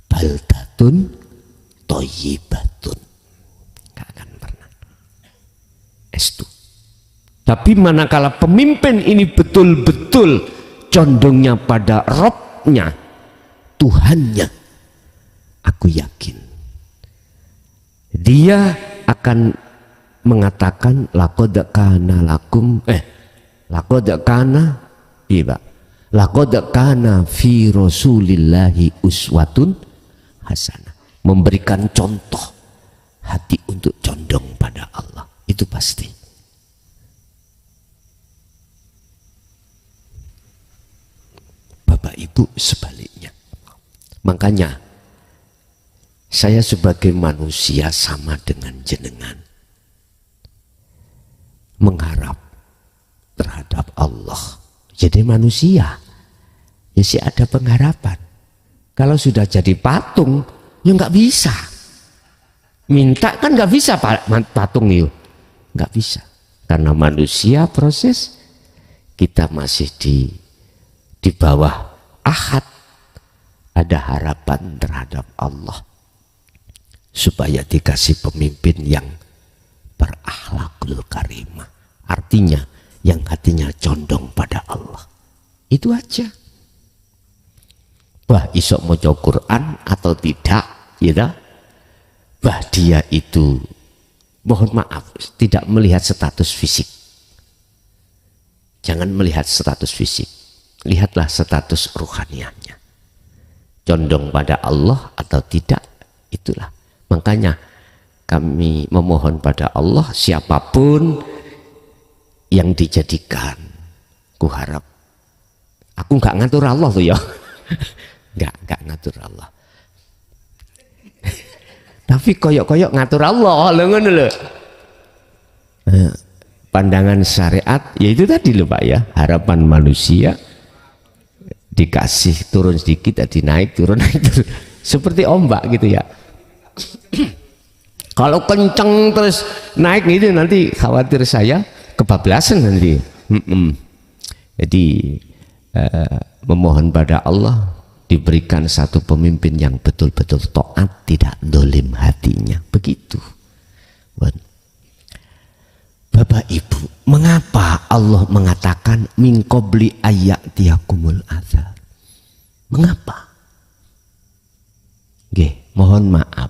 baldatun thayyibatun, nggak akan pernah. Tapi manakala pemimpin ini betul-betul condongnya pada Robnya, Tuhannya, aku yakin dia akan mengatakan laqad kana lakum laqad kana fi rasulillahi uswatun hasanah, memberikan contoh hati untuk condong pada Allah. Itu pasti. Bapak Ibu sebaliknya. Makanya saya sebagai manusia sama dengan jenengan mengharap terhadap Allah. Jadi manusia ya sih ada pengharapan. Kalau sudah jadi patung ya nggak bisa. Minta kan nggak bisa patung itu, nggak bisa. Karena manusia proses kita masih di bawah ahad, ada harapan terhadap Allah supaya dikasih pemimpin yang berakhlakul karimah, artinya yang hatinya condong pada Allah. Itu aja. Bah isok maca Quran atau tidak, ya, bah dia itu mohon maaf tidak melihat status fisik. Jangan melihat status fisik, lihatlah status rohaniannya. Condong pada Allah atau tidak, itulah. Makanya kami memohon pada Allah, siapapun yang dijadikan, ku harap, aku nggak ngatur Allah tuh ya, nggak ngatur Allah. Tapi koyok-koyok ngatur Allah, ngono lho. Pandangan syariat, ya itu tadi loh Pak ya, harapan manusia dikasih turun sedikit, tadi naik turun naik turun, seperti ombak gitu ya. Kalau kenceng terus naik gitu nanti khawatir saya kebablasan nanti. Jadi memohon pada Allah diberikan satu pemimpin yang betul-betul taat, tidak dolim hatinya, begitu. Bapak Ibu, mengapa Allah mengatakan min qabli ayyatiyakumul adzab? Mengapa? Nggih, mohon maaf.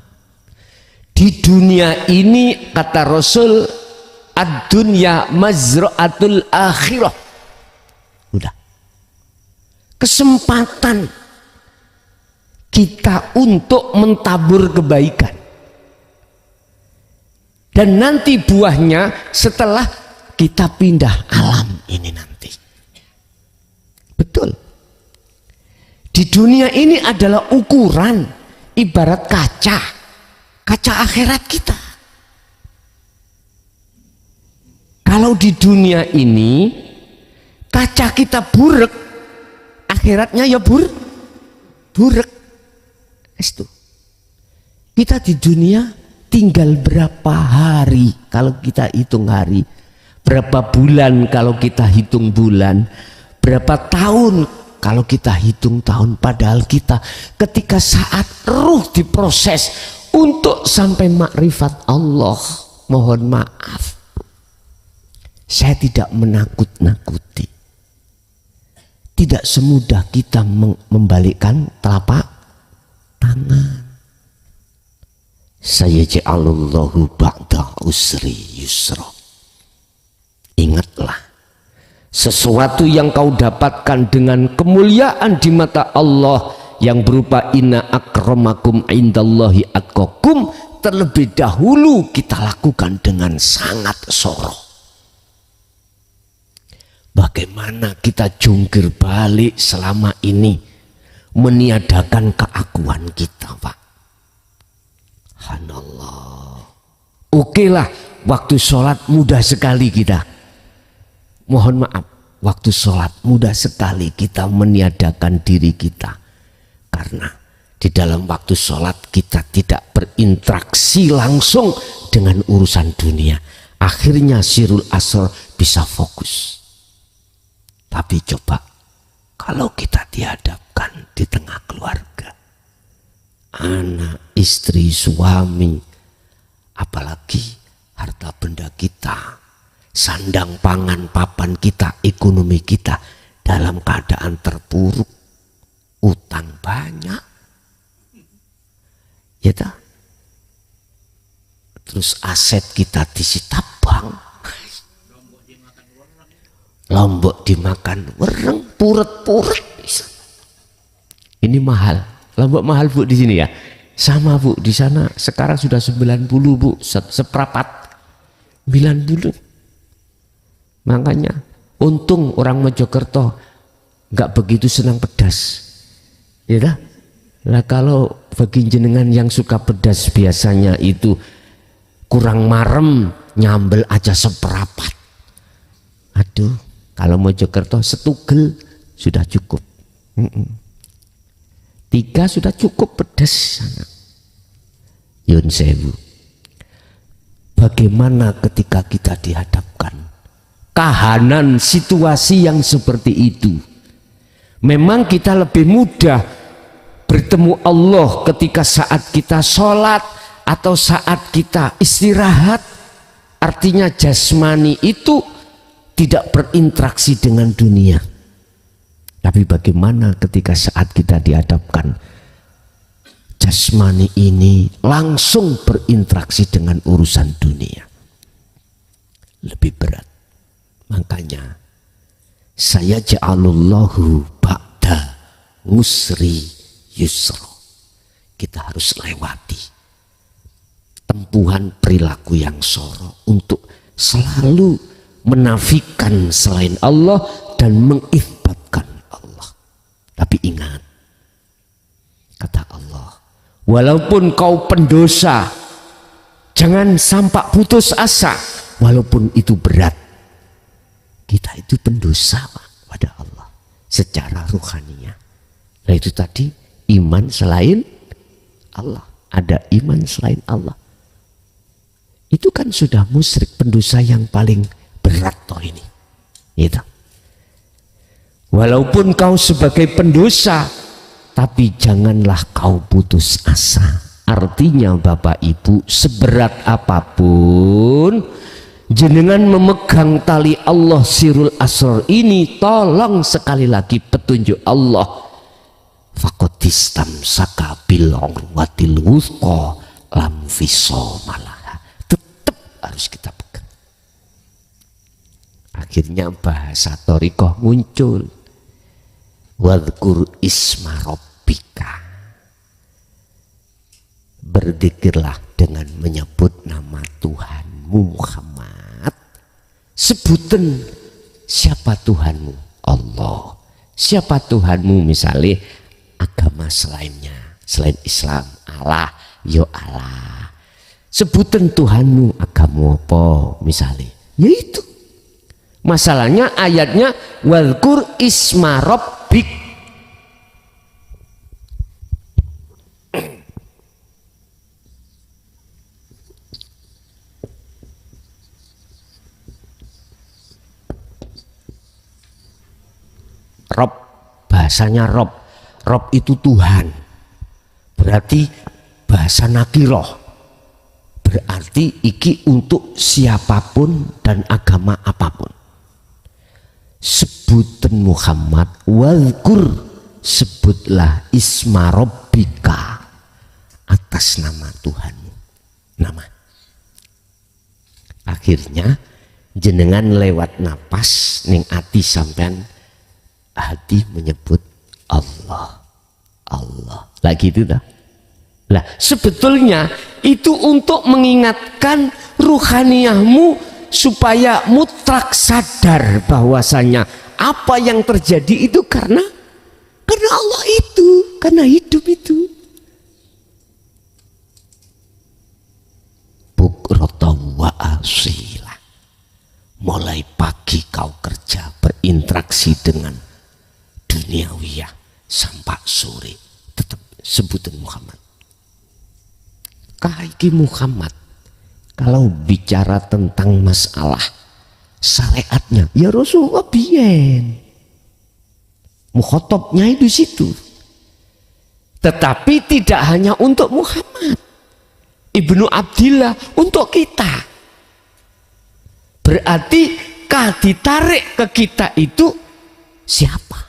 Di dunia ini kata Rasul, ad-dunya mazra'atul akhirah. Udah. Kesempatan kita untuk mentabur kebaikan. Dan nanti buahnya setelah kita pindah alam ini nanti. Betul. Di dunia ini adalah ukuran, ibarat kaca akhirat kita. Kalau di dunia ini kaca kita buruk, akhiratnya ya buruk. Itu. Kita di dunia tinggal berapa hari kalau kita hitung hari, berapa bulan kalau kita hitung bulan, berapa tahun kalau kita hitung tahun. Padahal kita ketika saat ruh diproses untuk sampai makrifat Allah, mohon maaf, saya tidak menakut-nakuti. Tidak semudah kita membalikkan telapak tangan. Sayaj'alullahu ba'da usri yusra. Ingatlah, sesuatu yang kau dapatkan dengan kemuliaan di mata Allah yang berupa inna akramakum indallahi atqakum, terlebih dahulu kita lakukan dengan sangat soroh. Bagaimana kita jungkir balik selama ini meniadakan keakuan kita, Pak. Subhanallah. Oke lah, waktu sholat mudah sekali kita. Mohon maaf, waktu sholat mudah sekali kita meniadakan diri kita. Karena di dalam waktu sholat kita tidak berinteraksi langsung dengan urusan dunia. Akhirnya sirul asr bisa fokus. Tapi coba kalau kita dihadapkan di tengah keluarga, anak, istri, suami, apalagi harta benda kita, sandang pangan papan kita, ekonomi kita dalam keadaan terpuruk, utang banyak, ya tak? Terus aset kita disita bank, lombok dimakan wereng, puret-puret. Ini mahal. Lombok mahal Bu di sini ya. Sama Bu di sana sekarang sudah 90 Bu, seperempat 90. Makanya untung orang Mojokerto nggak begitu senang pedas. Ya dah. Lah kalau bagi jenengan yang suka pedas biasanya itu kurang marem, nyambel aja seperempat. Aduh, kalau Mojokerto setugel sudah cukup. 3 sudah cukup pedas. Yun sewu. Bagaimana ketika kita dihadapkan kahanan situasi yang seperti itu. Memang kita lebih mudah bertemu Allah ketika saat kita sholat atau saat kita istirahat. Artinya jasmani itu tidak berinteraksi dengan dunia. Tapi bagaimana ketika saat kita dihadapkan jasmani ini langsung berinteraksi dengan urusan dunia? Lebih berat. Makanya saya ja'alullahu ba'da usri yusra. Kita harus lewati tempuhan perilaku yang soro untuk selalu menafikan selain Allah dan mengisbatkan Allah. Tapi ingat, kata Allah, walaupun kau pendosa, jangan sampai putus asa, walaupun itu berat. Kita itu pendosa pada Allah secara ruhaninya. Nah itu tadi iman selain Allah. Ada iman selain Allah. Itu kan sudah musyrik, pendosa yang paling berat toh ini. Gitu. Walaupun kau sebagai pendosa, tapi janganlah kau putus asa. Artinya Bapak Ibu, seberat apapun jenengan memegang tali Allah sirul asrar ini, tolong sekali lagi petunjuk Allah. Faqadistam saka bil urwatil wuthqa lam fisomalaha. Tetap harus kita pegang. Akhirnya bahasa thariqah muncul. Wadhkur isma rabbika. Berzikirlah dengan menyebut nama Tuhanmu Muhammad. Sebutan siapa Tuhanmu? Allah. Siapa Tuhanmu? Misalnya agama selainnya, selain Islam, Allah, yo Allah. Sebutan Tuhanmu, agama apa misalnya? Ya itu. Masalahnya ayatnya walkur isma rabbik. Rob, bahasanya Rob. Rob itu Tuhan. Berarti bahasa nakiroh. Berarti iki untuk siapapun dan agama apapun. Sebutan Muhammad, walkur, sebutlah isma rabbika, atas nama Tuhanmu. Nama. Akhirnya jenengan lewat napas ning ati sampean, hati menyebut Allah, Allah. Lagi itu dah. Lah sebetulnya itu untuk mengingatkan ruhaniyahmu supaya mutlak sadar bahwasanya apa yang terjadi itu karena Allah itu, karena hidup itu. Bukratan wa asila. Mulai pagi kau kerja berinteraksi dengan duniawiyah sampai sore tetap sebutan Muhammad. Kaiki Muhammad kalau bicara tentang masalah syariatnya ya Rasulullah biyen mukhotabnya itu situ. Tetapi tidak hanya untuk Muhammad Ibnu Abdillah, untuk kita. Berarti ditarik ke kita itu siapa?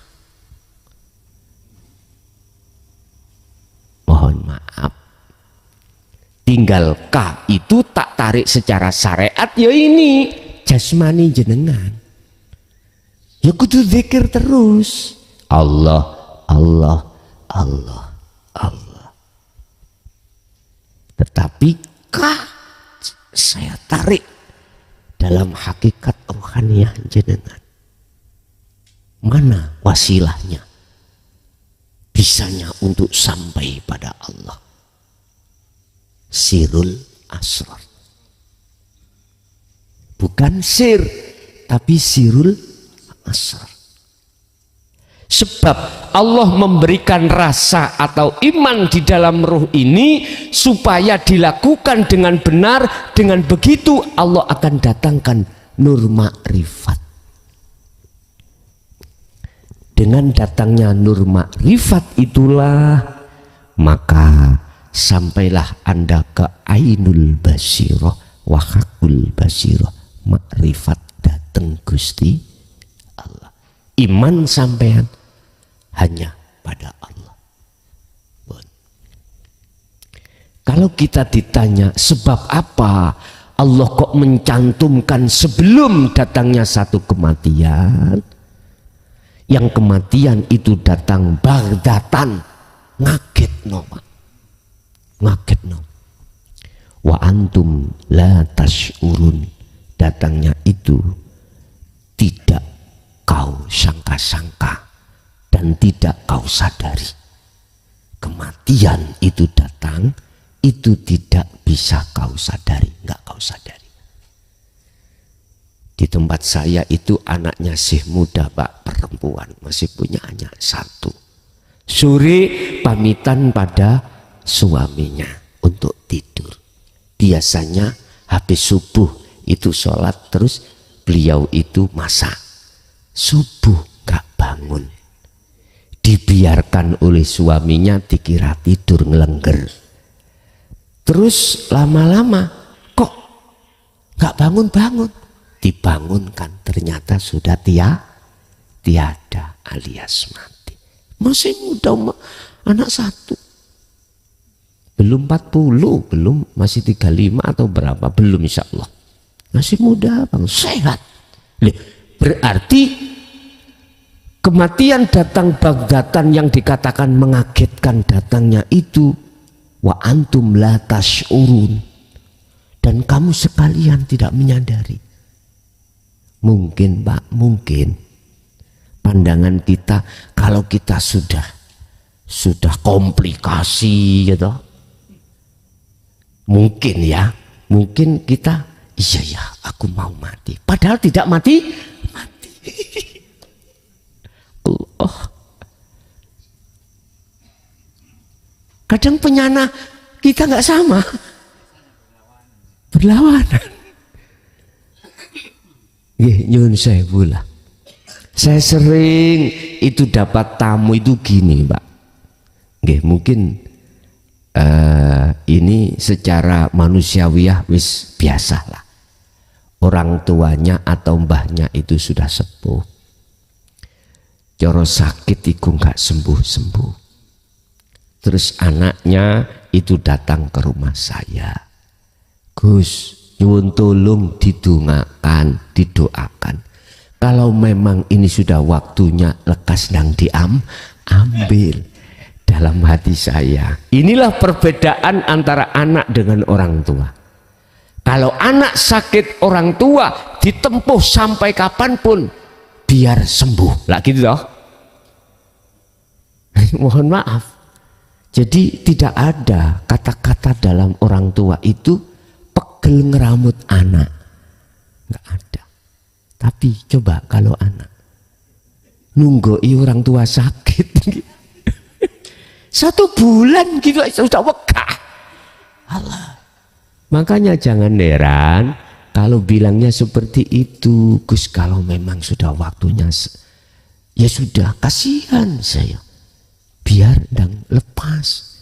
Mohon maaf, tinggal K itu tak tarik secara syariat, ya ini jasmani jenengan ya kudu zikir terus, Allah Allah Allah Allah. Tetapi K saya tarik dalam hakikat rohaniyah jenengan. Mana wasilahnya bisanya untuk sampai pada Allah? Sirul asrar, bukan sir tapi sirul asrar. Sebab Allah memberikan rasa atau iman di dalam ruh ini supaya dilakukan dengan benar. Dengan begitu Allah akan datangkan nur makrifat. Dengan datangnya nur makrifat itulah maka sampailah Anda ke ainul basirah wa hakul basirah, makrifat datang Gusti Allah. Iman sampean hanya pada Allah. Kalau kita ditanya sebab apa Allah kok mencantumkan sebelum datangnya satu kematian, yang kematian itu datang baghtatan, ngagetno, ngagetno. Wa antum la tash'urun, datangnya itu tidak kau sangka-sangka dan tidak kau sadari. Kematian itu datang, itu tidak bisa kau sadari, nggak kau sadari. Di tempat saya itu anaknya si muda Pak, perempuan, masih punya anak satu. Sore pamitan pada suaminya untuk tidur. Biasanya habis subuh itu sholat, terus beliau itu masak. Subuh gak bangun, dibiarkan oleh suaminya, dikira tidur ngelengger. Terus lama-lama kok gak bangun-bangun, dibangunkan, ternyata sudah tiada alias mati. Masih muda, anak satu, belum 40, belum, masih 35 atau berapa, belum, insya Allah masih muda bang, sehat. Berarti kematian datang baghtatan yang dikatakan mengagetkan datangnya itu wa antum la tash'urun, dan kamu sekalian tidak menyadari. Mungkin Pak, mungkin pandangan kita kalau kita sudah komplikasi gitu, mungkin ya, mungkin kita iya ya aku mau mati, padahal tidak mati. Allah, kadang penyana kita nggak sama, berlawanan. Nyun sewu lah. Saya sering itu dapat tamu itu gini Pak. Mungkin ini secara manusiawiah wis biasa lah. Orang tuanya atau mbahnya itu sudah sepuh. Coro sakit itu nggak sembuh-sembuh. Terus anaknya itu datang ke rumah saya. Gus, nyuwun tolong didoakan. Kalau memang ini sudah waktunya lekas nang ambil. Dalam hati saya, inilah perbedaan antara anak dengan orang tua. Kalau anak sakit, orang tua ditempuh sampai kapanpun biar sembuh. Lah gitu toh. Mohon maaf. Jadi tidak ada kata-kata dalam orang tua itu pegel ngeramut anak, nggak ada. Tapi coba kalau anak nunggoi orang tua sakit 1 bulan gitu sudah wegah. Allah. Makanya jangan heran kalau bilangnya seperti itu, Gus, kalau memang sudah waktunya ya sudah, kasihan saya, biar dan lepas.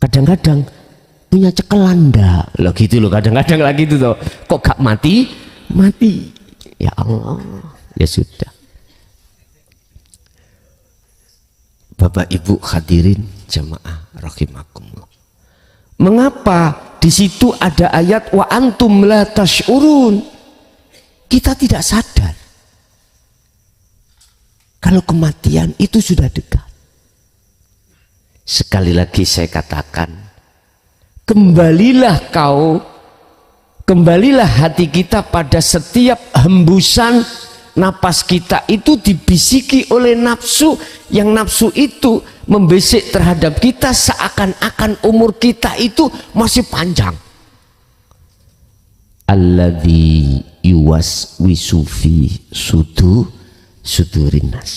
Kadang-kadang punya cekelan ndak loh gitu loh, kadang-kadang lagi itu tuh kok gak mati ya Allah, ya sudah. Bapak Ibu hadirin jamaah rahimakumullah, mengapa di situ ada ayat wa antum la tash'urun? Kita tidak sadar kalau kematian itu sudah dekat. Sekali lagi saya katakan, kembalilah hati kita pada setiap hembusan napas kita itu dibisiki oleh nafsu, yang nafsu itu membisik terhadap kita seakan-akan umur kita itu masih panjang. Alladzi yuwaswisu fi sudurin nas,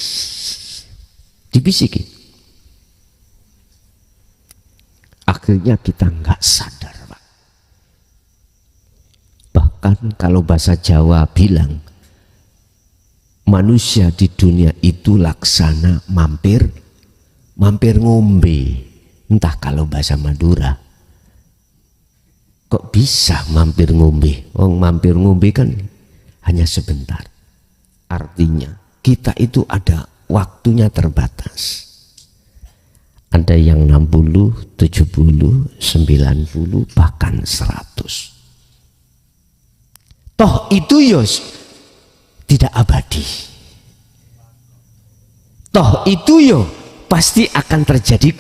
dibisiki. Akhirnya kita nggak sadar Pak. Bahkan kalau bahasa Jawa bilang, manusia di dunia itu laksana mampir ngombe. Entah kalau bahasa Madura, kok bisa mampir ngombe? Mampir ngombe kan hanya sebentar. Artinya kita itu ada waktunya terbatas. Ada yang 60, 70, 90, bahkan 100. Toh itu yos tidak abadi. Toh itu yo pasti akan terjadi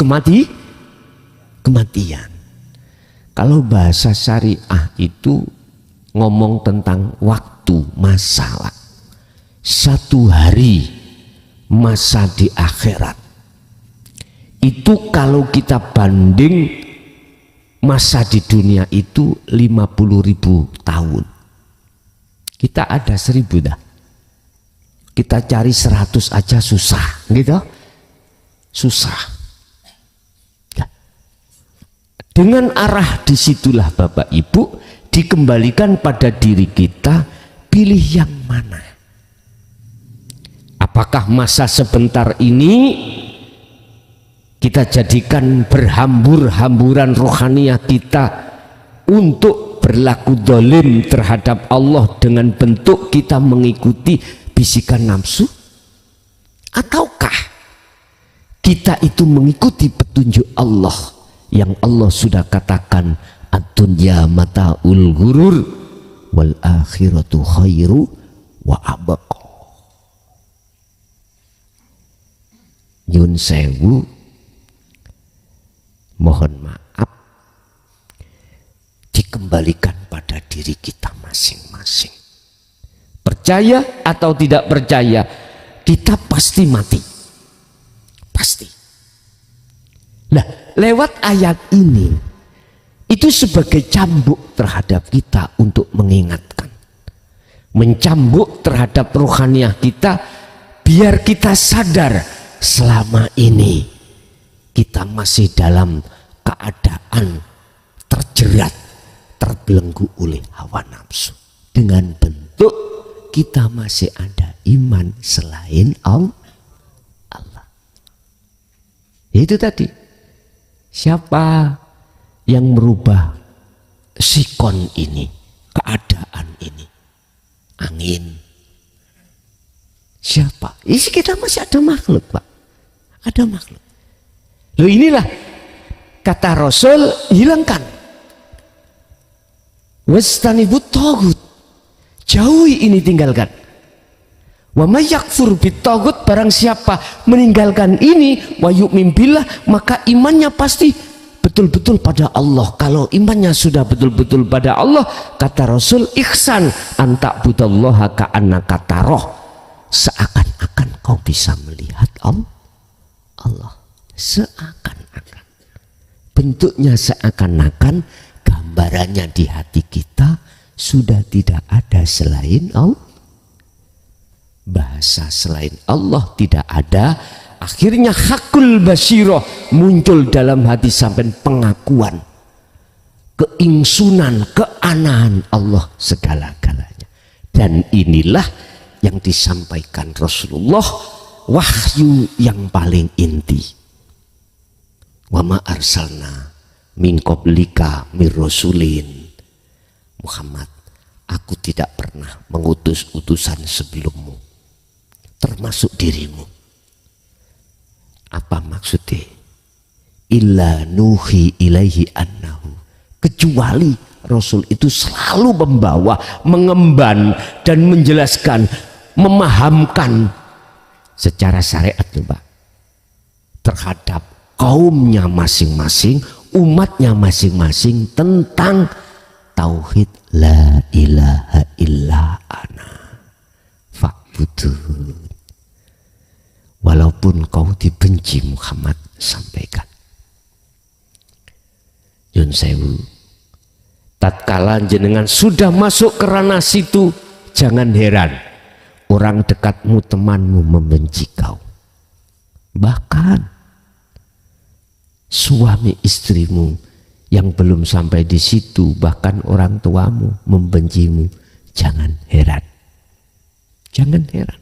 kematian. Kalau bahasa syariah itu ngomong tentang waktu, masalah. Satu hari masa di akhirat itu kalau kita banding masa di dunia itu 50.000 tahun. Kita ada 1000 dah. Kita cari 100 aja susah, gitu. Susah. Ya. Dengan arah disitulah Bapak Ibu dikembalikan pada diri kita, pilih yang mana. Apakah masa sebentar ini kita jadikan berhambur-hamburan rohaniah kita untuk berlaku zalim terhadap Allah dengan bentuk kita mengikuti bisikan nafsu? Ataukah kita itu mengikuti petunjuk Allah yang Allah sudah katakan, ad-dunya mata'ul ghurur wal akhiratu khairu wa abqa. Nyun sewu, mohon maaf, dikembalikan pada diri kita masing-masing. Percaya atau tidak percaya, kita pasti mati. Pasti. Nah, lewat ayat ini, itu sebagai cambuk terhadap kita untuk mengingatkan. Mencambuk terhadap rohaniah kita, biar kita sadar selama ini kita masih dalam keadaan terjerat, terbelenggu oleh hawa nafsu. Dengan bentuk kita masih ada iman selain Allah. Itu tadi. Siapa yang merubah sikon ini, keadaan ini? Angin. Siapa? Isi kita masih ada makhluk, Pak. Ada makhluk. Loh, inilah kata Rasul, hilangkan. Wastanibut tagut. Jauhi ini, tinggalkan. Wa may yakfur bitagut, barang siapa meninggalkan ini, wa yu'min billah, maka imannya pasti betul-betul pada Allah. Kalau imannya sudah betul-betul pada Allah, kata Rasul, ihsan anta budallaha ka'annaka taroh, seakan-akan kau bisa melihat Allah. Seakan-akan, bentuknya seakan-akan, gambarannya di hati kita sudah tidak ada selain Allah. Bahasa selain Allah tidak ada. Akhirnya hakul basiroh muncul dalam hati sampai pengakuan keingsunan, keanahan Allah segala-galanya. Dan inilah yang disampaikan Rasulullah, wahyu yang paling inti. Wa ma arsalna min qablika mir rasulin. Muhammad, aku tidak pernah mengutus utusan sebelummu, termasuk dirimu. Apa maksudnya? Illa nuhi ilaihi annahu, kecuali Rasul itu selalu membawa, mengemban dan menjelaskan, memahamkan secara syariat, Pak, terhadap kaumnya masing-masing, umatnya masing-masing, tentang tauhid la ilaha illa ana fa'budun. Walaupun kau dibenci, Muhammad, sampaikan. Yun sewu, tatkala jenengan sudah masuk ke ranah situ, jangan heran orang dekatmu, temanmu membenci kau. Bahkan suami istrimu yang belum sampai di situ, bahkan orang tuamu membencimu, jangan heran. Jangan heran.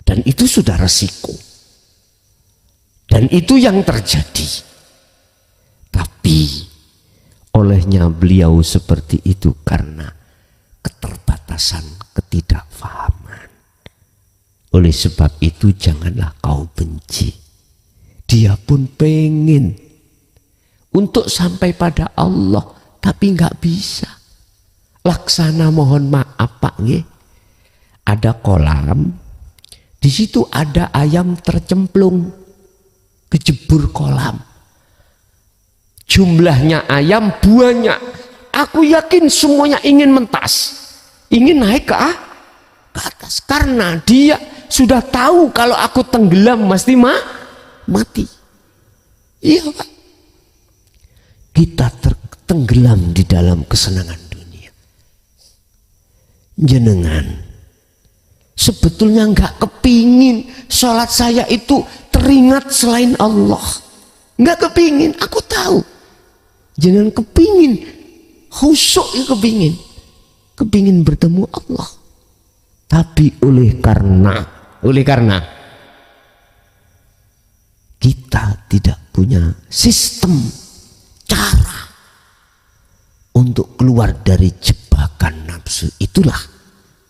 Dan itu sudah resiko. Dan itu yang terjadi. Tapi olehnya beliau seperti itu karena keterbatasan, ketidakfahaman. Oleh sebab itu janganlah kau benci. Dia pun pengen untuk sampai pada Allah, tapi nggak bisa. Laksana mohon maaf Pak nggih. Ada kolam, di situ ada ayam tercemplung, kejebur kolam. Jumlahnya ayam banyak. Aku yakin semuanya ingin mentas, ingin naik ke atas, karena dia sudah tahu kalau aku tenggelam mesti mati. Iya Pak. Kita tenggelam di dalam kesenangan dunia. Jenengan sebetulnya nggak kepingin sholat saya itu teringat selain Allah. Nggak kepingin, aku tahu. Jenengan kepingin, khusyuk ya kepingin bertemu Allah. Tapi oleh karena kita tidak punya sistem, cara untuk keluar dari jebakan nafsu, itulah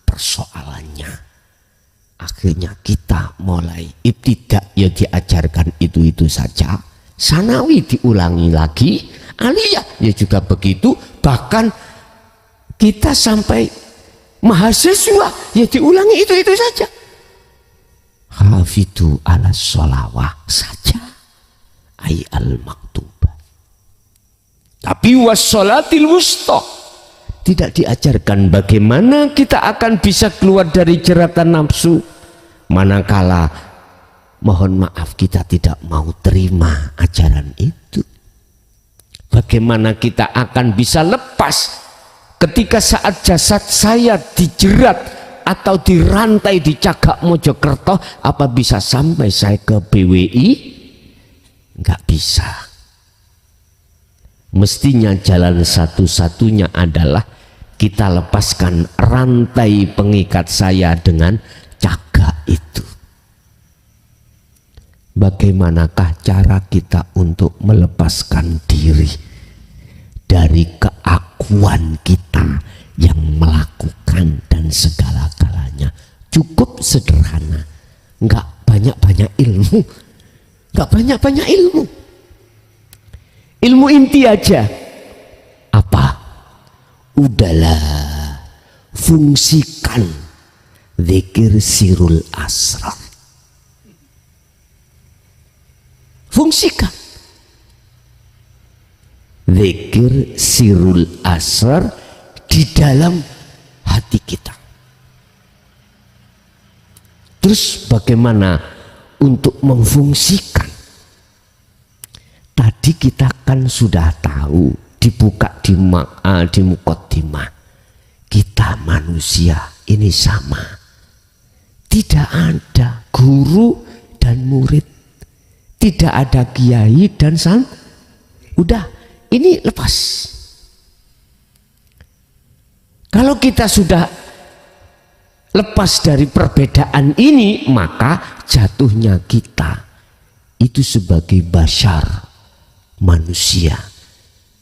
persoalannya. Akhirnya kita mulai ibtidak, ya diajarkan itu saja. Sanawi diulangi lagi, aliyah ya juga begitu. Bahkan kita sampai mahasiswa ya diulangi itu saja. Hafidhu ala sholawah saja, ay al maktubah. Tapi wassolatil wusta tidak diajarkan bagaimana kita akan bisa keluar dari jeratan nafsu manakala mohon maaf kita tidak mau terima ajaran itu. Bagaimana kita akan bisa lepas ketika saat jasad saya dijerat atau dirantai di Cagak Mojokerto, apa bisa sampai saya ke BWI? Enggak bisa. Mestinya jalan satu-satunya adalah kita lepaskan rantai pengikat saya dengan cagak itu. Bagaimanakah cara kita untuk melepaskan diri dari keakuan kita yang melakukan dan segala-galanya? Cukup sederhana, nggak banyak-banyak ilmu, nggak banyak-banyak ilmu. Ilmu inti aja. Apa? Udahlah, fungsikan zikir sirul asrar. Fungsikan zikir sirul asrar di dalam hati kita. Terus bagaimana untuk memfungsikan? Tadi kita kan sudah tahu, dibuka di muqaddimah. Kita manusia ini sama. Tidak ada guru dan murid. Tidak ada kiai dan udah, ini lepas. Kalau kita sudah lepas dari perbedaan ini, maka jatuhnya kita itu sebagai bashar, manusia.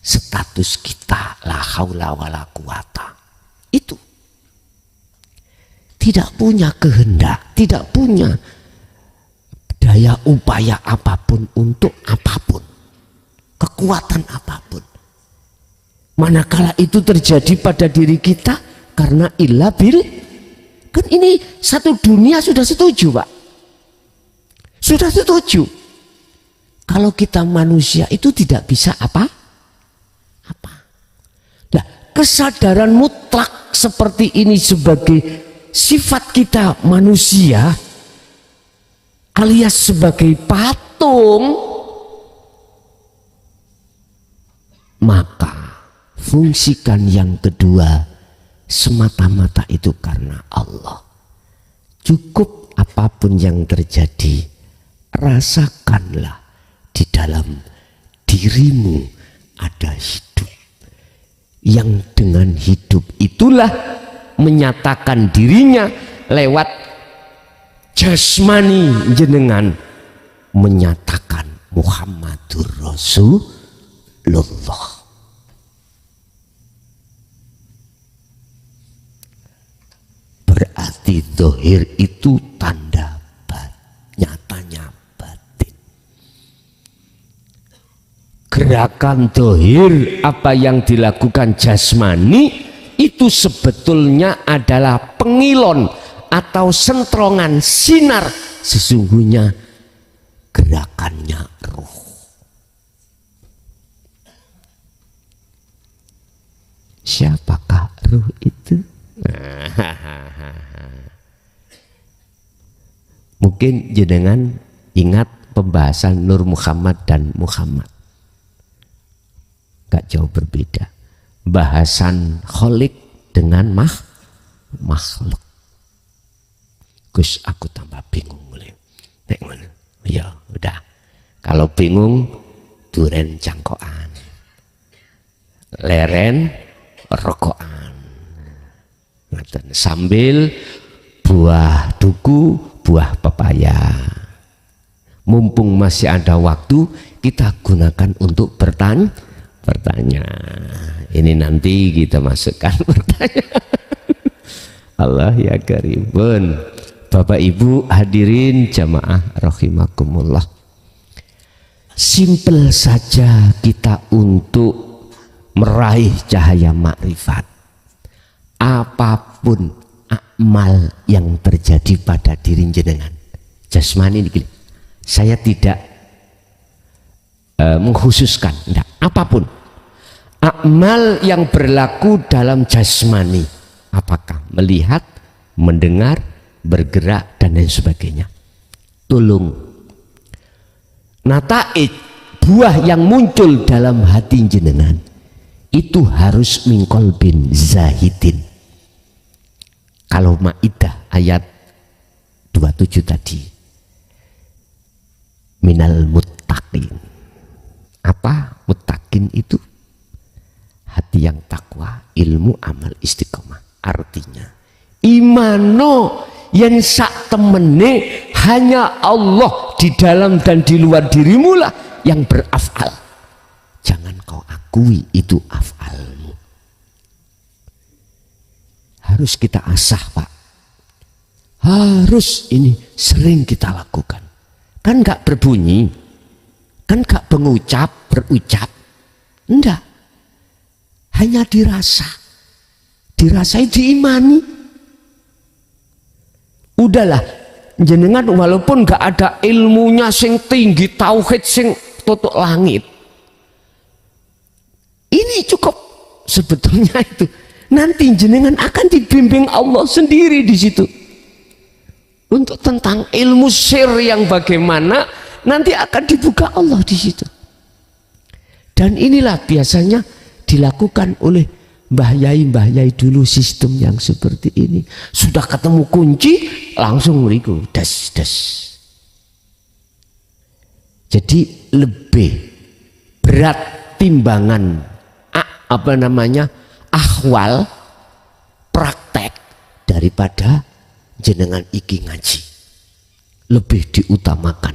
Status kita la haula wala quwata. Itu tidak punya kehendak, tidak punya daya upaya apapun untuk apapun, kekuatan apapun. Manakala itu terjadi pada diri kita karena ilah bil, kan ini satu dunia sudah setuju Pak, sudah setuju kalau kita manusia itu tidak bisa apa. Nah, kesadaran mutlak seperti ini sebagai sifat kita manusia alias sebagai patung, maka fungsikan yang kedua semata-mata itu karena Allah. Cukup apapun yang terjadi, rasakanlah di dalam dirimu ada hidup, yang dengan hidup itulah menyatakan dirinya lewat jasmani jenengan menyatakan Muhammadur Rasulullah. Berarti zahir itu tanda nyatanya batin. Gerakan zahir apa yang dilakukan jasmani itu sebetulnya adalah pengilon atau sentrongan sinar, sesungguhnya gerakannya ruh. Siapakah ruh itu? Mungkin jenengan ingat pembahasan Nur Muhammad dan Muhammad, gak jauh berbeda. Bahasan kholik dengan makhluk. Gus, aku tambah bingung. Nek ngono. Ya udah, kalau bingung duren cangkokan, leren rokokan, sambil buah duku, buah pepaya. Mumpung masih ada waktu, kita gunakan untuk bertanya. Ini nanti kita masukkan pertanyaan. Allah ya karibun. Bapak Ibu hadirin jamaah rahimakumullah. Simpel saja kita untuk meraih cahaya makrifat. Apapun amal yang terjadi pada diri jenengan, jasmani ini, saya tidak mengkhususkan, enggak, apapun amal yang berlaku dalam jasmani, apakah melihat, mendengar, bergerak dan lain sebagainya, tolong nataij buah yang muncul dalam hati jenengan itu harus mingkol bin zahidin. Kalau Maidah ayat 27 tadi, minal muttaqin. Apa muttaqin itu? Hati yang takwa, ilmu, amal, istiqomah. Artinya imano yang sak temene hanya Allah di dalam dan di luar dirimu lah yang berafal. Jangan kau akui itu afalmu. Harus kita asah, Pak. Harus ini sering kita lakukan. Kan gak berbunyi, kan gak berucap, enggak. Hanya dirasa, dirasai, diimani. Udahlah, jenengan walaupun gak ada ilmunya sing tinggi, tauhid sing tutuk langit, ini cukup sebetulnya itu. Nanti jenengan akan dibimbing Allah sendiri di situ. Untuk tentang ilmu sir yang bagaimana nanti akan dibuka Allah di situ. Dan inilah biasanya dilakukan oleh Mbah Yai dulu, sistem yang seperti ini. Sudah ketemu kunci langsung meriku das. Jadi lebih berat timbangan ahwal praktek daripada jenengan iki ngaji. Lebih diutamakan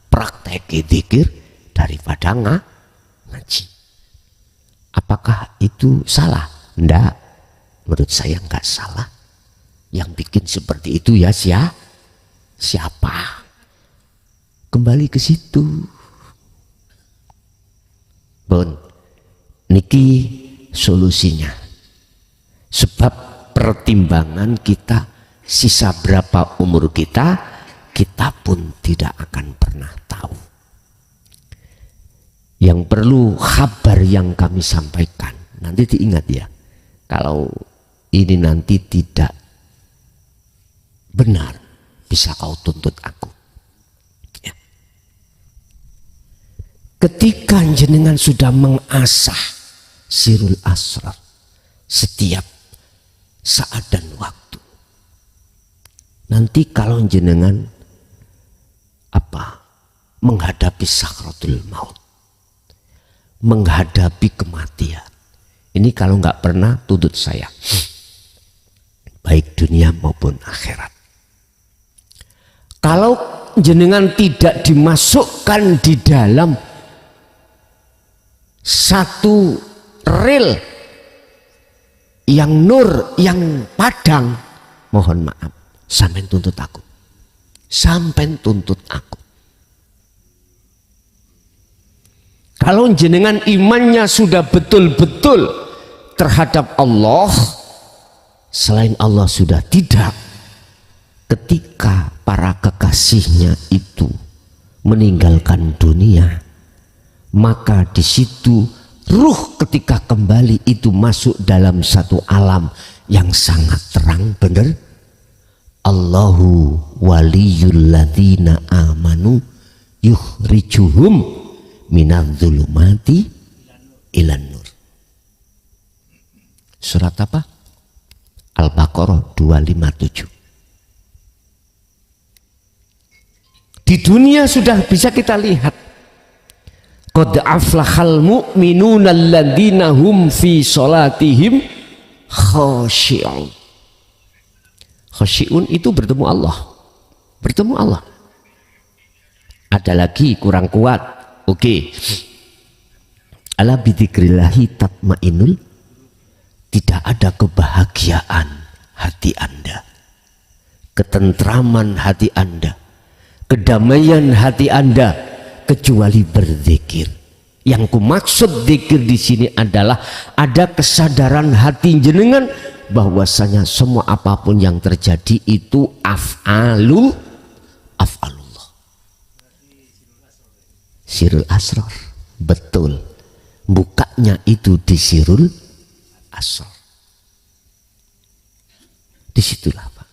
praktek zikir daripada ngaji. Apakah itu salah? Enggak, menurut saya enggak salah. Yang bikin seperti itu ya siapa? Kembali ke situ. Bon, niki solusinya. Sebab pertimbangan kita, sisa berapa umur kita pun tidak akan pernah tahu. Yang perlu kabar yang kami sampaikan, nanti diingat ya, kalau ini nanti tidak benar bisa kau tuntut aku ya. Ketika jenengan sudah mengasah sirul asrar setiap saat dan waktu, nanti kalau jenengan menghadapi sakratul maut, menghadapi kematian. Ini kalau nggak pernah tuntut saya, baik dunia maupun akhirat. Kalau jenengan tidak dimasukkan di dalam satu rel yang nur, yang padang, mohon maaf, sampai tuntut aku, sampai tuntut aku. Kalau jenengan imannya sudah betul-betul terhadap Allah, selain Allah sudah tidak. Ketika para kekasihnya itu meninggalkan dunia, maka di situ ruh ketika kembali itu masuk dalam satu alam yang sangat terang, benar. Allahu waliyul ladzina amanu yukhrijuhum minadz-dzulumati ilan nur. Surat apa? Al-Baqarah 257. Di dunia sudah bisa kita lihat, qad aflahal mu'minuna alladzina hum fi sholatihim khashi'un. Khashi'un itu bertemu Allah, bertemu Allah. Ada lagi kurang kuat. Oke. Ala bidzikrillahi tatmainul. Tidak ada kebahagiaan hati Anda, ketentraman hati Anda, kedamaian hati Anda kecuali berzikir. Yang kumaksud zikir di sini adalah ada kesadaran hati jenengan bahwasanya semua apapun yang terjadi itu af'alullah. Sirul Asrar, betul. Bukanya itu di Sirul Asrar. Disitulah Pak.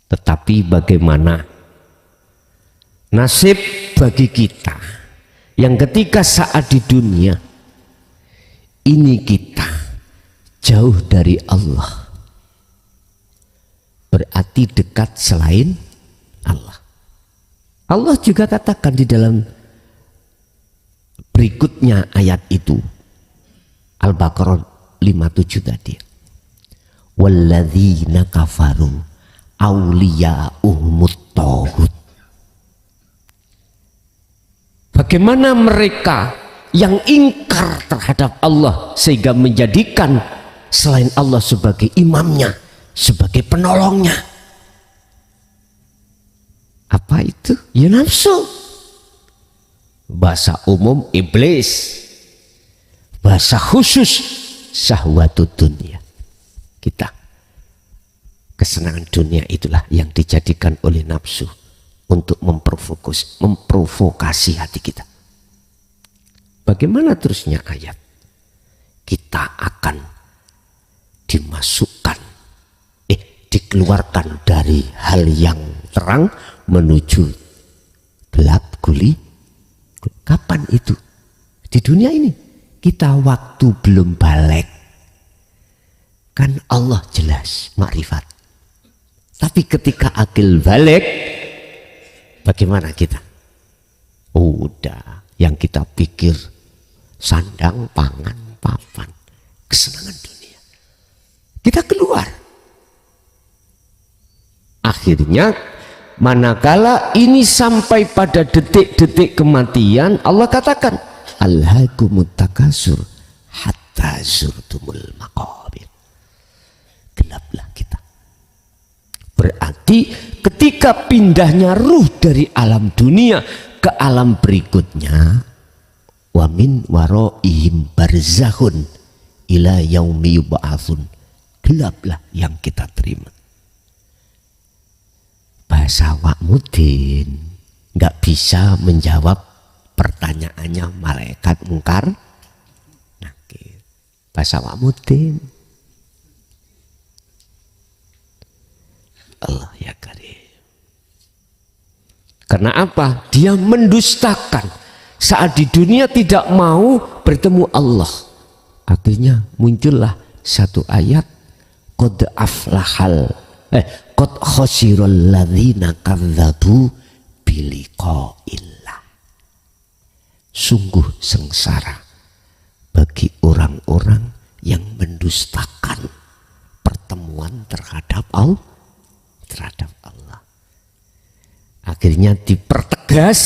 Tetapi bagaimana nasib bagi kita yang ketika saat di dunia ini kita jauh dari Allah, berarti dekat selain Allah. Allah juga katakan di dalam berikutnya ayat itu, Al-Baqarah 57 tadi, walladzina kafaru awliya'uhumut taghut. Bagaimana mereka yang ingkar terhadap Allah sehingga menjadikan selain Allah sebagai imamnya, sebagai penolongnya. Apa itu? Ya nafsu. Bahasa umum iblis, bahasa khusus syahwatud dunia. Kita kesenangan dunia itulah yang dijadikan oleh nafsu untuk memprovokasi hati kita. Bagaimana terusnya ayat? Kita akan dikeluarkan dari hal yang terang menuju gelap gulita. Kapan itu? Di dunia ini. Kita waktu belum balik, kan Allah jelas makrifat. Tapi ketika akil balik, bagaimana kita? Udah, yang kita pikir sandang, pangan, papan, kesenangan dunia. Kita keluar. Akhirnya manakala ini sampai pada detik-detik kematian, Allah katakan alhaakumut takasur hatta zurtumul maqabir. Gelaplah kita. Berarti ketika pindahnya ruh dari alam dunia ke alam berikutnya, wa min waraihim barzakhun ila yaumi yub'atsun. Gelaplah yang kita terima. Bahasa Wak Mudin nggak bisa menjawab pertanyaannya malaikat mungkar nakir. Bahasa Wak Mudin. Allah ya karim. Karena apa? Dia mendustakan saat di dunia tidak mau bertemu Allah. Akhirnya muncullah satu ayat, qad aflahal qad khasiral ladzina kadzdzabu biliqaillah. Sungguh sengsara bagi orang-orang yang mendustakan pertemuan terhadap Allah. Akhirnya dipertegas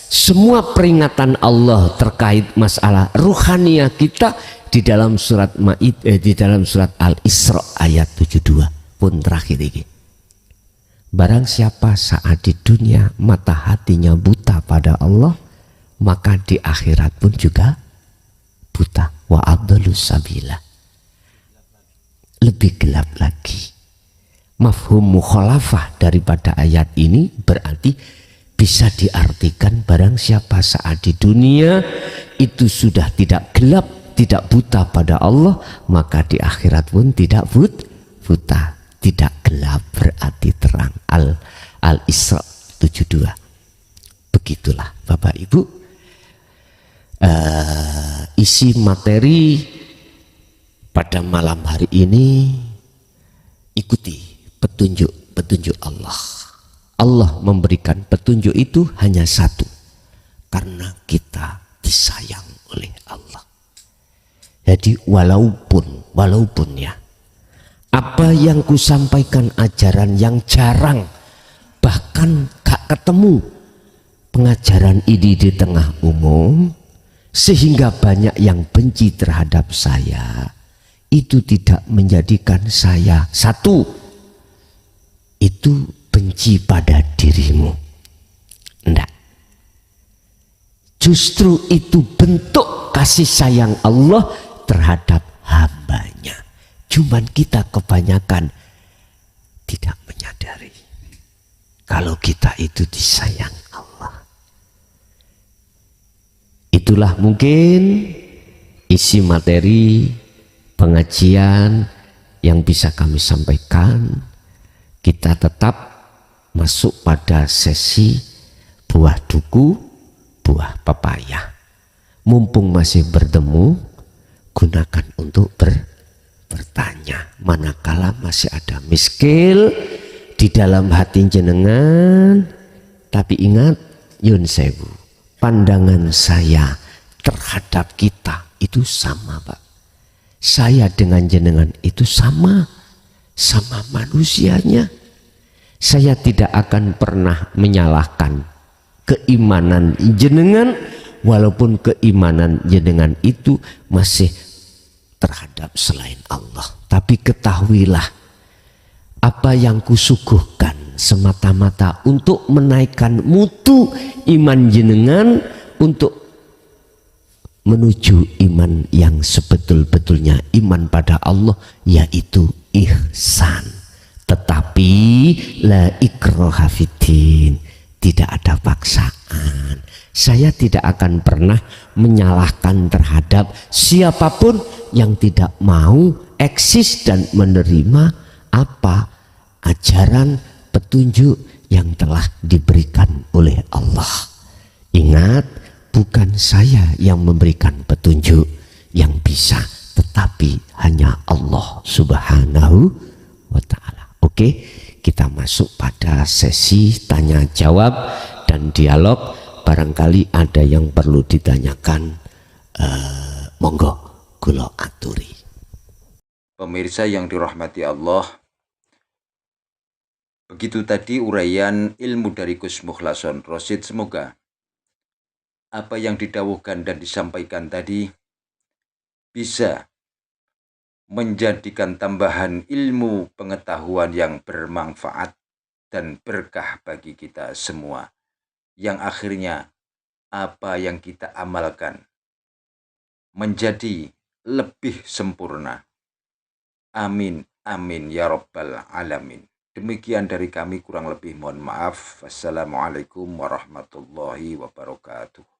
semua peringatan Allah terkait masalah ruhaniyah kita di dalam surat di dalam surat Al-Isra ayat 72 pun terakhir ini. Barang siapa saat di dunia mata hatinya buta pada Allah, maka di akhirat pun juga buta. Wa adallus sabila, lebih gelap lagi. Mafhum mukhalafah daripada ayat ini berarti bisa diartikan barang siapa saat di dunia itu sudah tidak gelap, tidak buta pada Allah, maka di akhirat pun tidak buta, tidak gelap berarti terang. Al-Isra 72. Begitulah Bapak Ibu isi materi pada malam hari ini. Ikuti petunjuk Allah. Allah memberikan petunjuk itu hanya satu, karena kita disayang oleh Allah. Jadi walaupun ya, apa yang kusampaikan ajaran yang jarang, bahkan gak ketemu pengajaran ini di tengah umum, sehingga banyak yang benci terhadap saya, itu tidak menjadikan saya satu itu benci pada dirimu. Enggak. Justru itu bentuk kasih sayang Allah terhadap hambanya. Cuman kita kebanyakan tidak menyadari kalau kita itu disayang Allah. Itulah mungkin isi materi pengajian yang bisa kami sampaikan. Kita tetap masuk pada sesi buah duku, buah pepaya. Mumpung masih bertemu, gunakan untuk bertanya. Manakala masih ada miskil di dalam hati jenengan, tapi ingat yun sewu, pandangan saya terhadap kita itu sama, Pak. Saya dengan jenengan itu sama manusianya. Saya tidak akan pernah menyalahkan keimanan jenengan, walaupun keimanan jenengan itu masih terhadap selain Allah. Tapi ketahuilah, apa yang kusuguhkan semata-mata untuk menaikkan mutu iman jenengan, untuk menuju iman yang sebetul-betulnya iman pada Allah, yaitu ihsan. Tetapi la ikraha fiddin, tidak ada paksaan. Saya tidak akan pernah menyalahkan terhadap siapapun yang tidak mau eksis dan menerima apa ajaran petunjuk yang telah diberikan oleh Allah. Ingat, bukan saya yang memberikan petunjuk yang bisa, tetapi hanya Allah Subhanahu wa ta'ala. Oke, kita masuk pada sesi tanya jawab dan dialog. Barangkali ada yang perlu ditanyakan, monggo kula aturi. Pemirsa yang dirahmati Allah, begitu tadi uraian ilmu dari Gus Mukhlason Rosyid. Semoga apa yang didawuhkan dan disampaikan tadi bisa menjadikan tambahan ilmu pengetahuan yang bermanfaat dan berkah bagi kita semua, yang akhirnya apa yang kita amalkan menjadi lebih sempurna. Amin, amin ya rabbal alamin. Demikian dari kami, kurang lebih mohon maaf. Wassalamualaikum warahmatullahi wabarakatuh.